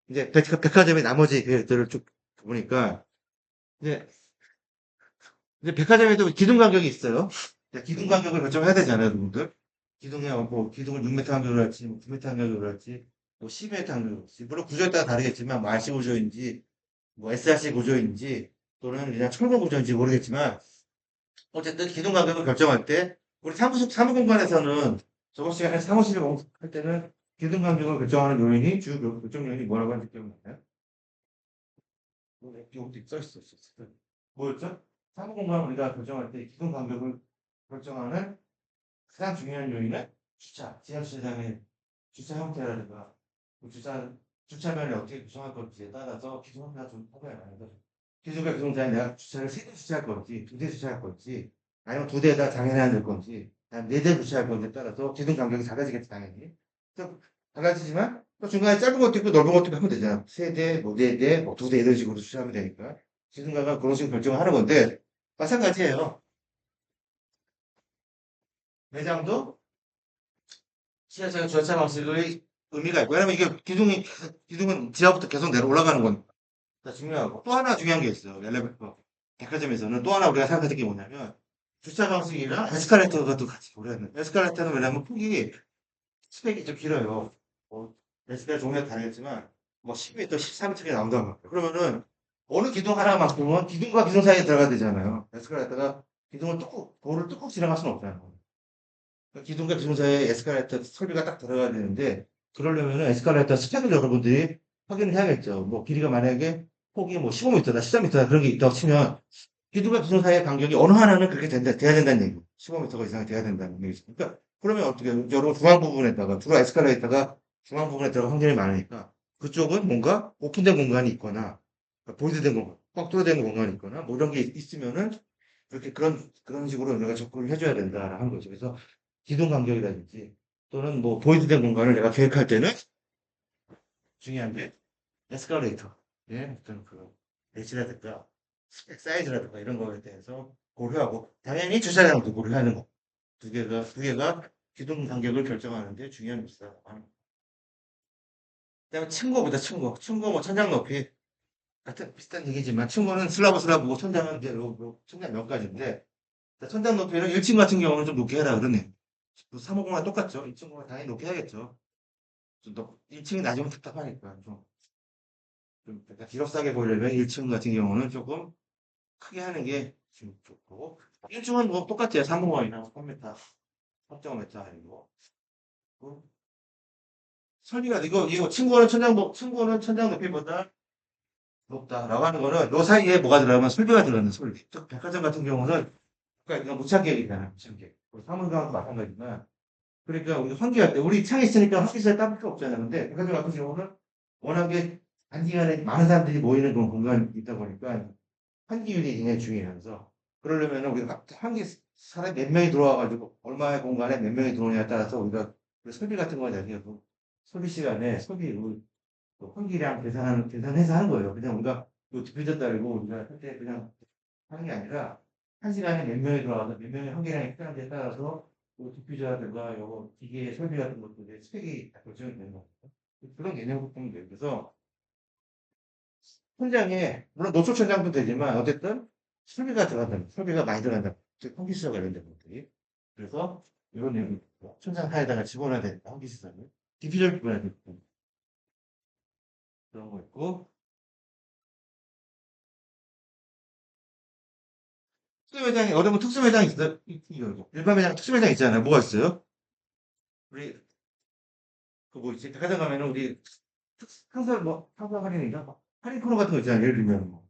이제 백화점의 나머지 계획들을 쭉 보니까 이제, 이제 백화점에도 기둥 간격이 있어요. 기둥 간격을 결정해야 되잖아요, 여러분들. 기둥을 6m 간격으로 할지, 뭐 9m 간격으로 할지, 뭐 10m 간격으로 할지. 물론 구조에 따라 다르겠지만, 뭐 RC 구조인지, 뭐 SRC 구조인지, 또는 그냥 철근 구조인지 모르겠지만, 어쨌든 기둥 간격을 결정할 때, 우리 사무 공간에서는 저번 시간에 사무실 할 때는 기둥 간격을 결정하는 요인이, 결정 요인이 뭐라고 하는지 기억나요? 여기 써 있었어. 뭐였죠? 사무 공간 우리가 결정할 때 기둥 간격을 결정하는 가장 중요한 요인은 지하 주차장의 주차 형태라든가, 그 주차면을 어떻게 구성할 건지에 따라서 기둥 형태가 좀 달라요. 기둥과 기둥자에 내가 주차를 세 대 주차할 건지, 두 대 주차할 건지, 아니면 두 대에다 장애해야 될 건지, 네 대 주차할 건지에 따라서 기둥 간격이 달라지겠지, 당연히. 또 달라지지만, 또 중간에 짧은 것도 있고 넓은 것도 있고 하면 되잖아. 세 대, 뭐 네 대, 뭐 두 대 이런 식으로 주차하면 되니까. 기둥 간격 그런 식으로 결정을 하는 건데, 마찬가지예요. 매장도 지하철 주차 방식의 의미가 있고, 왜냐면 이게 기둥은 지하부터 계속 내려 올라가는 거니까. 중요하고. 또 하나 중요한 게 있어요. 백화점에서는 또 하나 우리가 생각해야 될 게 뭐냐면, 주차 방식이랑 에스컬레이터가 또 같이 고려하는. 에스컬레이터는 왜냐면 스펙이 좀 길어요. 뭐, 에스컬레이터 종류가 다르겠지만, 뭐 10m, 13m가 나온단 말이에요. 그러면은, 어느 기둥 하나만큼은 기둥과 기둥 사이에 들어가야 되잖아요. 에스컬레이터가 도를 뚝뚝 지나갈 수는 없잖아요. 기둥과 기둥 사이에 에스컬레이터 설비가 딱 들어가야 되는데, 그러려면 에스컬레이터 스펙을 여러분들이 확인을 해야겠죠. 뭐, 길이가 만약에 폭이 뭐 15m다, 13m다 그런 게 있다고 치면, 기둥과 기둥 사이의 간격이 어느 하나는 그렇게 돼야 된다는 얘기고, 15m 이상이 돼야 된다는 얘기죠. 그러니까, 그러면 어떻게, 여러분 중앙 부분에다가, 주로 에스컬레이터가 중앙 부분에 들어갈 확률이 많으니까, 그쪽은 뭔가 오픈된 공간이 있거나, 보이드된 공간, 꽉 뚫어진 공간이 있거나, 뭐 이런 게 있으면은, 이렇게 그런 식으로 내가 접근을 해줘야 된다라는 거죠. 그래서 기동 간격이라든지, 또는 뭐 보이드된 공간을 내가 계획할 때는 중요한 게 에스컬레이터, 예, 어떤 그 배치라든가 스펙 사이즈라든가 이런 거에 대해서 고려하고 당연히 주차장도 고려하는 거. 두 개가 기동 간격을 결정하는 데 중요한 요소다. 그다음에 층고보다 층고 뭐 천장 높이 같은 비슷한 얘기지만 층고는 슬라브고 천장은 이제 천장 몇 가지인데 자, 천장 높이는 1층 같은 경우는 좀 높게 해라 그러네. 350랑 똑같죠. 2층은 당연히 높게 해야겠죠. 1층이 낮으면 답답하니까 좀 약간 기럽싸게 보이려면 1층 같은 경우는 조금 크게 하는 게 좀 좋고 1층은 뭐 똑같아요. 350이나 3m, 3.5m 아니고 설비가 이거 층고는 천장 높이보다 높다라고 하는 거는 요 사이에 뭐가 들어가면 설비가 들어가는 설비. 즉 백화점 같은 경우는 그러니까 이거 무차계획이잖아, 무차계획. 사무장도 마찬가지지만 그러니까 우리 환기할 때 우리 창이 있으니까 환기실에 따를 필요 없잖아요. 근데 백화점 같은 경우는 워낙에 단기간에 많은 사람들이 모이는 그런 공간이 있다 보니까 환기율이 굉장히 중요해서 그러려면 우리가 환기 사람 몇 명이 들어와가지고 얼마의 공간에 몇 명이 들어오냐에 따라서 우리가 그 설비 같은 거 나중에 그 소비 시간에 그 환기량 계산해서 하는 거예요. 그냥 우리가 요 디퓨저 따르고 우리가 할 때 그냥 하는 게 아니라 한 시간에 몇 명이 들어와서 몇 명의 환기량이 필요한지에 따라서 요 디퓨저라든가 요 기계 설비 같은 것들의 스펙이 다 결정이 되는 거예요. 그런 개념으로 보면 돼요. 그래서 천장에 물론 노초 천장도 되지만 어쨌든 설비가 많이 들어간다. 즉 환기시설 관련된 것들이. 그래서 이런 내용이 있고 천장 하에다가 집어넣어야 되니까 환기시설을 디퓨저를 집어넣어야 되고 그런 거 있고 특수 매장이 어디 보면 특수 매장이 있어요. 일반 매장 특수 매장 있잖아요. 뭐가 있어요? 우리 그 뭐 있지? 백화점 가면은 우리 항상 할인인가? 할인 코너 같은 거 있잖아요. 예를 들면 뭐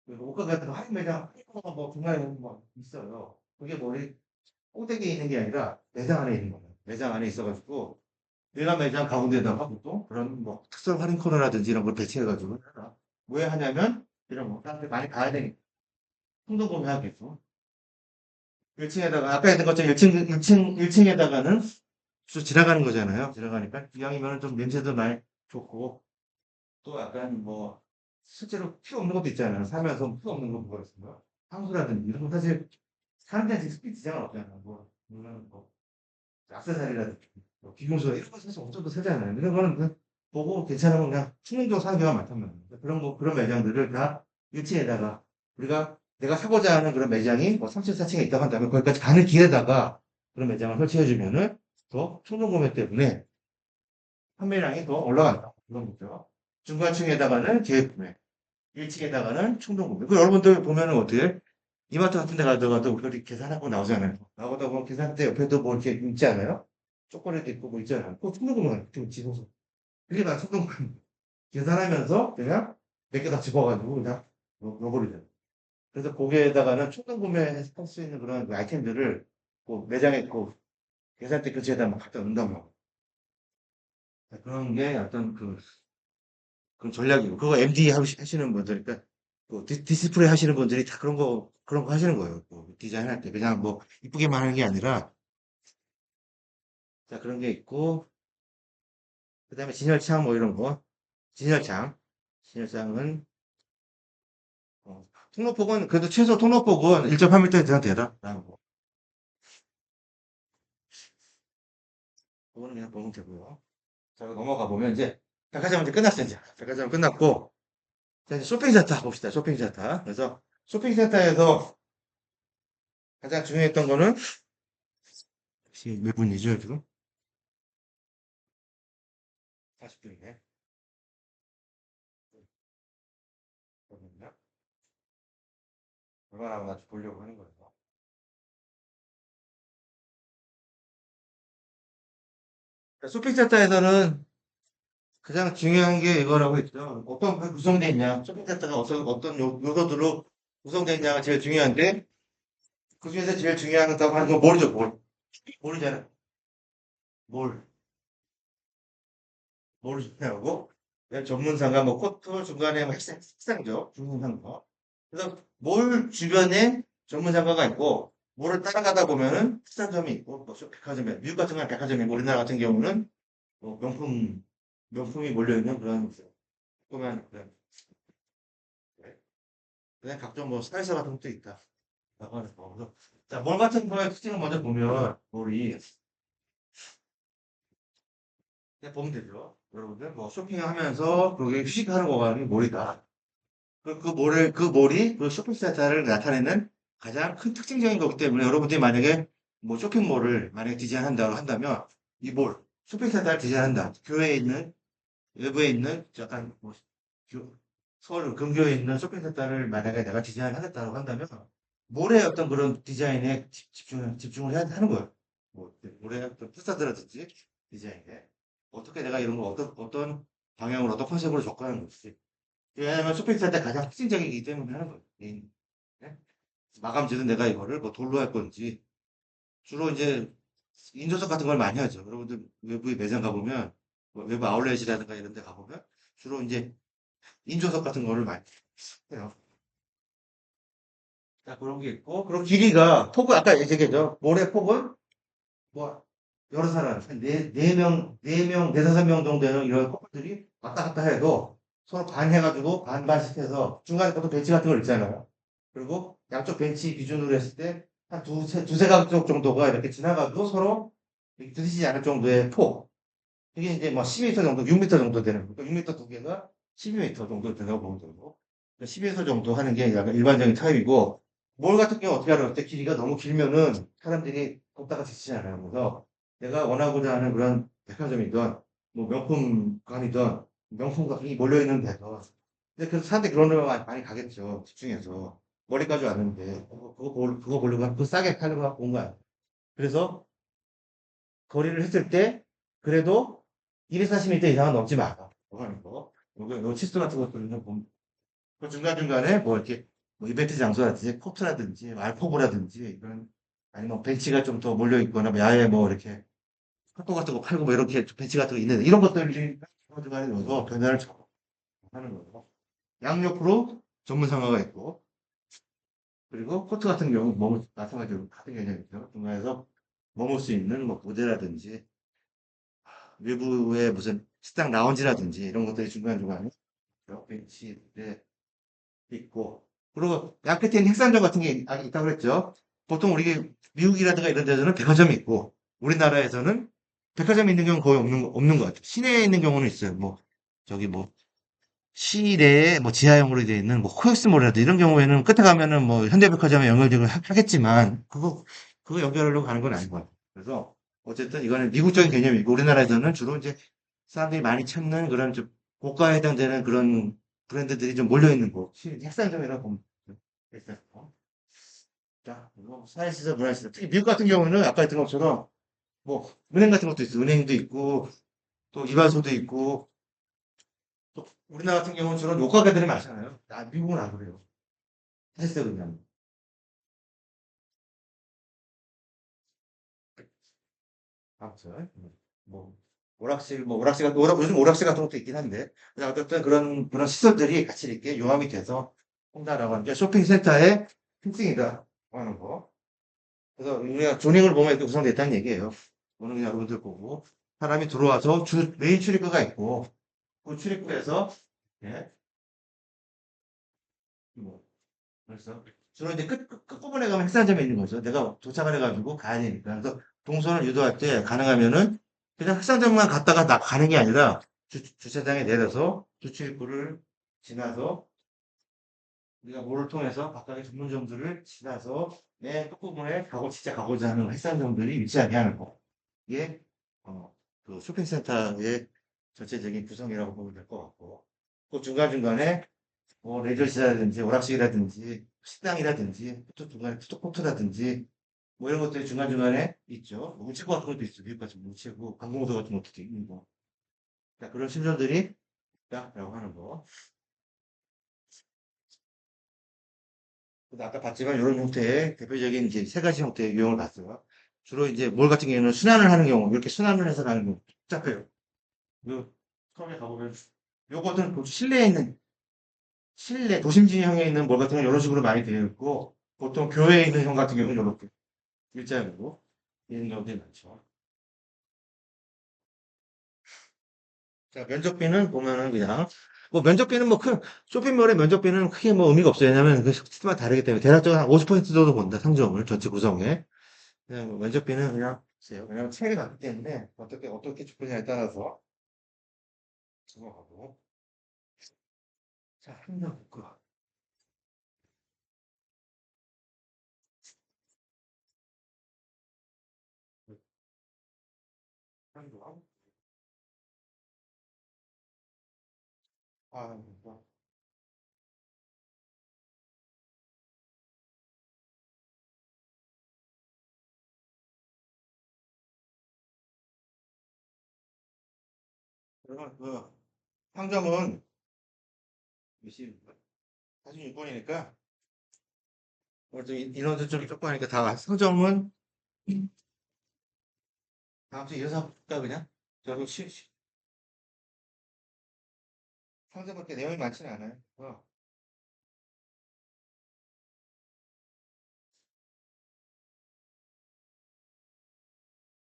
그 옷가 같은 거 할인 매장 할인 코너가 뭐 중간에 뭐 있어요. 그게 뭐 우리 꼭대기에 있는 게 아니라 매장 안에 있는 거예요. 매장 안에 있어가지고 일반 매장 가운데다가 보통 그런 뭐 특설 할인 코너라든지 이런 걸 배치해가지고 해라. 왜 하냐면 이런 거 사람들이 많이 가야 되니까 충동 구매하겠죠. 1층에다가 아까 했던 것처럼 1층에다가는 쭉 지나가는 거잖아요. 지나가니까 이왕이면 좀 냄새도 많이 좋고 또 약간 뭐 실제로 필요 없는 것도 있잖아요. 살면서 필요 없는 거 뭐가 있습니까? 향수라든지 이런 거 사실 사람들한테 스피 지장은 없잖아요. 뭐 물론 뭐 액세서리라든지 뭐 기공소 이런 거 사실 어쩌도 사잖아요. 이런 거는 그냥 보고 괜찮으면 그냥 충동적으로 사는 경우가 많단 말이에요. 그런 매장들을 다 1층에다가 우리가 내가 사고자 하는 그런 매장이 뭐 3층, 4층에 있다고 한다면 거기까지 가는 길에다가 그런 매장을 설치해주면은 더 충동 구매 때문에 판매량이 더 올라간다. 그런 거죠. 중간층에다가는 계획 구매, 1층에다가는 충동 구매. 그 여러분들 보면은 어떻게 이마트 같은 데 가더라도 우리가 이렇게 계산하고 나오잖아요. 나오다 보면 계산대 옆에도 뭐 이렇게 있지 않아요? 초콜릿도 있고 뭐 있잖아요. 그 충동 구매 좀 집어서. 그게 다 충동 구매. 계산하면서 그냥 몇 개 다 집어가지고 그냥 넣어버리죠. 그래서 거기에다가는 충동 구매할 수 있는 그런 그 아이템들을 그 매장에 그 계산대 근처에다 막 갖다 놓는단 말이에요. 그런 게 어떤 그런 전략이고, 그거 MD 하시는 분들, 그러니까 그 디스플레이 하시는 분들이 다 그런 거 하시는 거예요. 그 디자인 할 때. 그냥 뭐 이쁘게만 하는 게 아니라, 자, 그런 게 있고, 그 다음에 진열창 뭐 이런 거. 진열창. 진열창은, 통로폭은, 그래도 최소 통로폭은 1.8m 이상 되라. 라는 거. 그거는 그냥 보면 되고요. 자, 넘어가 보면 이제, 백화점 이제 끝났어요, 이제. 백화점 끝났고, 자, 이제 쇼핑센터 봅시다. 쇼핑센터. 그래서 쇼핑센터에서 가장 중요했던 거는 지금 몇 분이죠, 지금? 40분이네. 그러면요. 얼마나 남았나 보려고 하는 거예요. 그러니까 쇼핑센터에서는 가장 중요한 게 이거라고 했죠. 어떤 게 구성되어 있냐. 쇼핑센터가 어떤 요소들로 구성되어 있냐가 제일 중요한데, 그 중에서 제일 중요하다고 하는 건 모르죠, 모르잖아. 뭘, 모르죠. 전문상가, 뭐, 코트, 중간에 뭐, 식상죠. 중문상가. 그래서, 몰 주변에 전문상가가 있고, 몰을 따라가다 보면은 식상점이 있고, 뭐, 백화점이, 미국 같은 경우는 백화점이고, 우리나라 같은 경우는 뭐 명품이 몰려있는 그런, 조그만, 그런, 그냥 각종 뭐, 스타일서 같은 것도 있다. 라고 하는 거. 그래서, 자, 몰 같은 거의 특징을 먼저 보면, 몰이, 그냥 보면 되죠. 여러분들, 뭐, 쇼핑하면서, 그게 휴식하는 공간이 몰이다. 그 몰이 그 쇼핑센터를 나타내는 가장 큰 특징적인 거기 때문에 여러분들이 만약에 뭐 쇼핑몰을 만약에 디자인한다고 한다면 이 몰, 쇼핑센터를 디자인한다. 교회에 있는, 외부에 있는 약간 뭐 서울 근교에 있는 쇼핑센터를 만약에 내가 디자인하겠다고 한다면 몰의 어떤 그런 디자인에 집중을 해야 하는 거예요. 뭐, 몰의 어떤 파사드라든지 디자인에. 어떻게 내가 이런 거 어떤 방향으로 어떤 컨셉으로 접근하는 거지. 왜냐하면 쇼핑센터 가장 특징적이기 때문에 하는 거예요. 네? 마감재도 내가 이거를 뭐 돌로 할 건지 주로 이제 인조석 같은 걸 많이 하죠. 여러분들 외부에 매장 가보면 뭐 외부 아울렛이라든가 이런 데 가보면 주로 이제 인조석 같은 거를 많이 해요. 자, 그런 게 있고 그리고 길이가 폭은 아까 얘기했죠. 모래 폭은 뭐 여러 사람 네 다섯 명 정도 되는 이런 커플들이 왔다 갔다 해도 서로 반해가지고 반반씩 해서 중간에 또 벤치 같은 걸 있잖아요. 그리고 양쪽 벤치 기준으로 했을 때 한 두세 가족 정도가 이렇게 지나가도 서로 이렇게 부딪히지 않을 정도의 폭. 이게 이제 뭐 12m 정도, 6m 정도 되는 거니까 6m 두 개가 12m 정도 된다고 보면 되고 12m 정도 하는 게 약간 일반적인 타입이고 몰 같은 경우 어떻게 하려고 할 때 길이가 너무 길면은 사람들이 걷다가 지치지 않아요. 그래서 내가 원하고자 하는 그런 백화점이든 뭐 명품관이든 명품관이 몰려있는 데서 근데 그 사람들이 그런 데만 많이 가겠죠. 집중해서 머리까지 왔는데 그거 보려고 그 싸게 팔려고 갖고 온 거야. 그래서 거리를 했을 때 그래도 240m 이상은 넘지 마라. 뭐 하는 거. 요 치수 같은 것들은 보면 그 중간중간에 뭐 이렇게 뭐 이벤트 장소라든지 코트라든지 알포브라든지 이런 아니면 벤치가 좀 더 몰려 있거나 뭐 야외 뭐 이렇게 핫도그 같은 거 팔고 뭐 이렇게 벤치 같은 거 있는데 이런 것들이 중간중간에 넣어서 변화를 하는 거고 양옆으로 전문 상가가 있고 그리고 코트 같은 경우 머물 마찬가지로 같은 개념이죠. 중간에서 머물 수 있는 뭐 무대라든지 외부에 무슨 식당 라운지라든지 이런 것들이 중간중간에 벤치에 있고 그리고 양 끝에는 핵산점 같은 게 있다고 그랬죠. 보통 우리 미국이라든가 이런 데서는 백화점이 있고 우리나라에서는 백화점이 있는 경우는 거의 없는 것 같아요. 시내에 있는 경우는 있어요. 뭐 저기 뭐 시내에 뭐 지하형으로 되어 있는 뭐 코엑스몰이라도 이런 경우에는 끝에 가면은 뭐 현대백화점에 연결되고 하겠지만 그거 연결하려고 가는 건 아닌 것 같아요. 그래서 어쨌든 이거는 미국적인 개념이고 우리나라에서는 주로 이제 사람들이 많이 찾는 그런 좀 고가에 해당되는 그런 브랜드들이 좀 몰려 있는 곳. 핵산점이라고 보면 됐어요. 자, 그리고 사회시설, 문화시설. 특히 미국 같은 경우는 아까 했던 것처럼 뭐 은행 같은 것도 있어. 은행도 있고 또 이발소도 있고 또 우리나라 같은 경우는 주로 요가게들이 많잖아요. 미국은 안 그래요. 헬스 그냥. 아무튼 뭐 요즘 오락실 같은 것도 있긴 한데 그냥 어쨌든 그런 시설들이 같이 이렇게 융합이 돼서 홍다라고 하는 게 쇼핑센터의 특징이다 하는 거. 그래서 우리가 조닝을 보면 이렇게 구성됐다는 얘기예요. 오늘 여러분들 보고 사람이 들어와서 메인 출입구가 있고 그 출입구에서 예, 뭐 그래서 주로 이제 끝부분에 가면 핵산점에 있는 거죠. 내가 도착을 해가지고 가야 되니까. 그래서 동선을 유도할 때 가능하면은 그냥 핵산점만 갔다가 가는 게 아니라 주차장에 내려서 주출입구를 지나서 우리가 뭐를 통해서 각각의 전문점들을 지나서 내 끝부분에 진짜 가고자 하는 핵산점들이 위치하게 하는 거. 이게 그 쇼핑센터의 전체적인 구성이라고 보면 될 것 같고 또 중간중간에 뭐 레저시라든지 오락실이라든지 식당이라든지 푸드코트라든지 뭐 이런 것들이 중간중간에 있죠. 뭐 우체국 같은 것도 있죠. 미국 같은 우체국, 관공서 같은 것도 있고 자, 그런 시설들이 있다라고 하는 거. 근데 아까 봤지만 이런 형태의 대표적인 이제 세 가지 형태의 유형을 봤어요. 주로 이제 몰 같은 경우는 순환을 하는 경우 이렇게 순환을 해서 가는 경우 복잡해요. 그 처음에 가보면 요것은 실내에 있는, 실내, 도심지형에 있는 뭘 같은 경우는 이런 식으로 많이 되어 있고, 보통 교외에 있는 형 같은 경우는 이렇게 일자형으로 있는 경우들이 많죠. 자, 면적비는 보면은 그냥, 뭐 면적비는 뭐 쇼핑몰의 면적비는 크게 뭐 의미가 없어요. 왜냐면 그 시스템마다 다르기 때문에 대략적으로 한 50% 정도 본다, 상점을, 전체 구성에. 그냥 뭐 면적비는 그냥, 글쎄요. 왜냐면 책이 같기 때문에 어떻게 좁히냐에 따라서 넘어가고. 자, 한번 볼까 한번. 아, 뭐. 그러면 상점은 몇 시, 46분이니까, 인원수 좀 적고 하니까 다, 상점은 다음 주에 이어서 볼까, 그냥? 저도 상점밖에 내용이 많지는 않아요.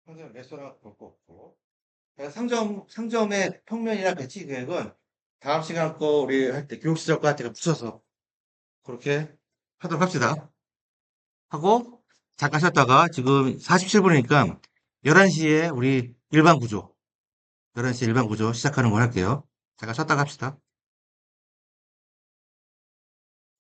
상점 레스토랑 볼 거 없고. 그래서 상점의 평면이나 배치 계획은 다음 시간 거 우리 할 때 교육시설과 할 때 붙여서 그렇게 하도록 합시다. 하고, 잠깐 쉬었다가 지금 47분이니까 11시에 우리 일반 구조, 11시 일반 구조 시작하는 걸 할게요. 잠깐 쉬었다가 합시다.